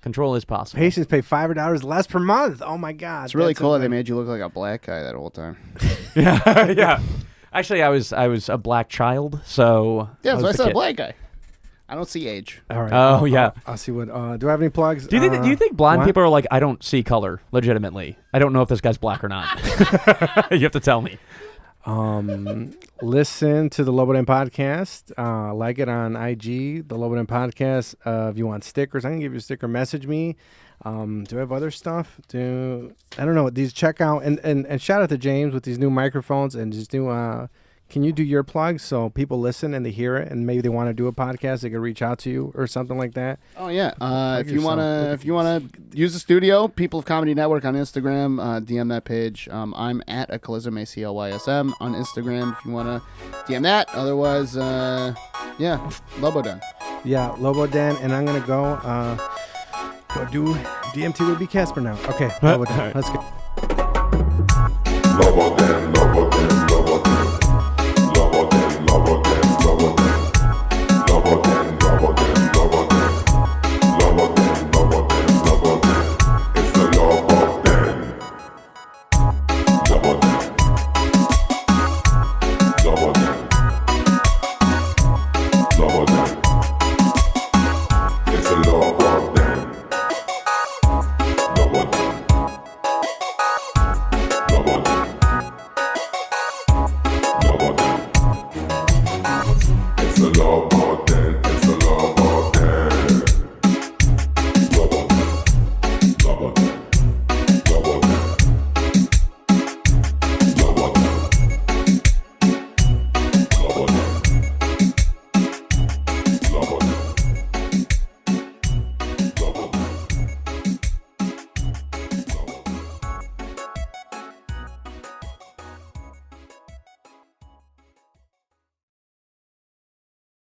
[SPEAKER 3] control is possible.
[SPEAKER 1] Patients pay $500 less per month. Oh my God.
[SPEAKER 4] It's really
[SPEAKER 1] That's
[SPEAKER 4] cool
[SPEAKER 1] a-
[SPEAKER 4] that they made you look like a black guy that whole time.
[SPEAKER 3] yeah. Actually, I was a black child, so
[SPEAKER 4] Yeah,
[SPEAKER 3] I
[SPEAKER 4] so I
[SPEAKER 3] was the
[SPEAKER 4] said
[SPEAKER 3] kid.
[SPEAKER 4] black guy. I don't see age.
[SPEAKER 1] All right.
[SPEAKER 3] Oh, yeah.
[SPEAKER 1] I'll see what. Do I have any plugs?
[SPEAKER 3] Do you think blind
[SPEAKER 1] what?
[SPEAKER 3] people are like, I don't see color, legitimately? I don't know if this guy's black or not. You have to tell me.
[SPEAKER 1] Listen to the Lobo Den podcast. Like it on IG, the Lobo Den podcast. If you want stickers, I can give you a sticker. Message me. Do I have other stuff? I don't know. These check out and shout out to James with these new microphones and just do. Can you do your plugs so people listen and they hear it and maybe they want to do a podcast? They could reach out to you or something like that.
[SPEAKER 4] Oh yeah. If
[SPEAKER 1] yourself.
[SPEAKER 4] you wanna use the studio, People of Comedy Network on Instagram, DM that page. I'm at Aclysm, ACLYSM on Instagram if you wanna DM that. Otherwise, Lobo Den.
[SPEAKER 1] Yeah, Lobo Den, and I'm gonna go do DMT would be Casper now. Okay, Lobo Den. Let's go.
[SPEAKER 2] Lobo Den, Lobo Den,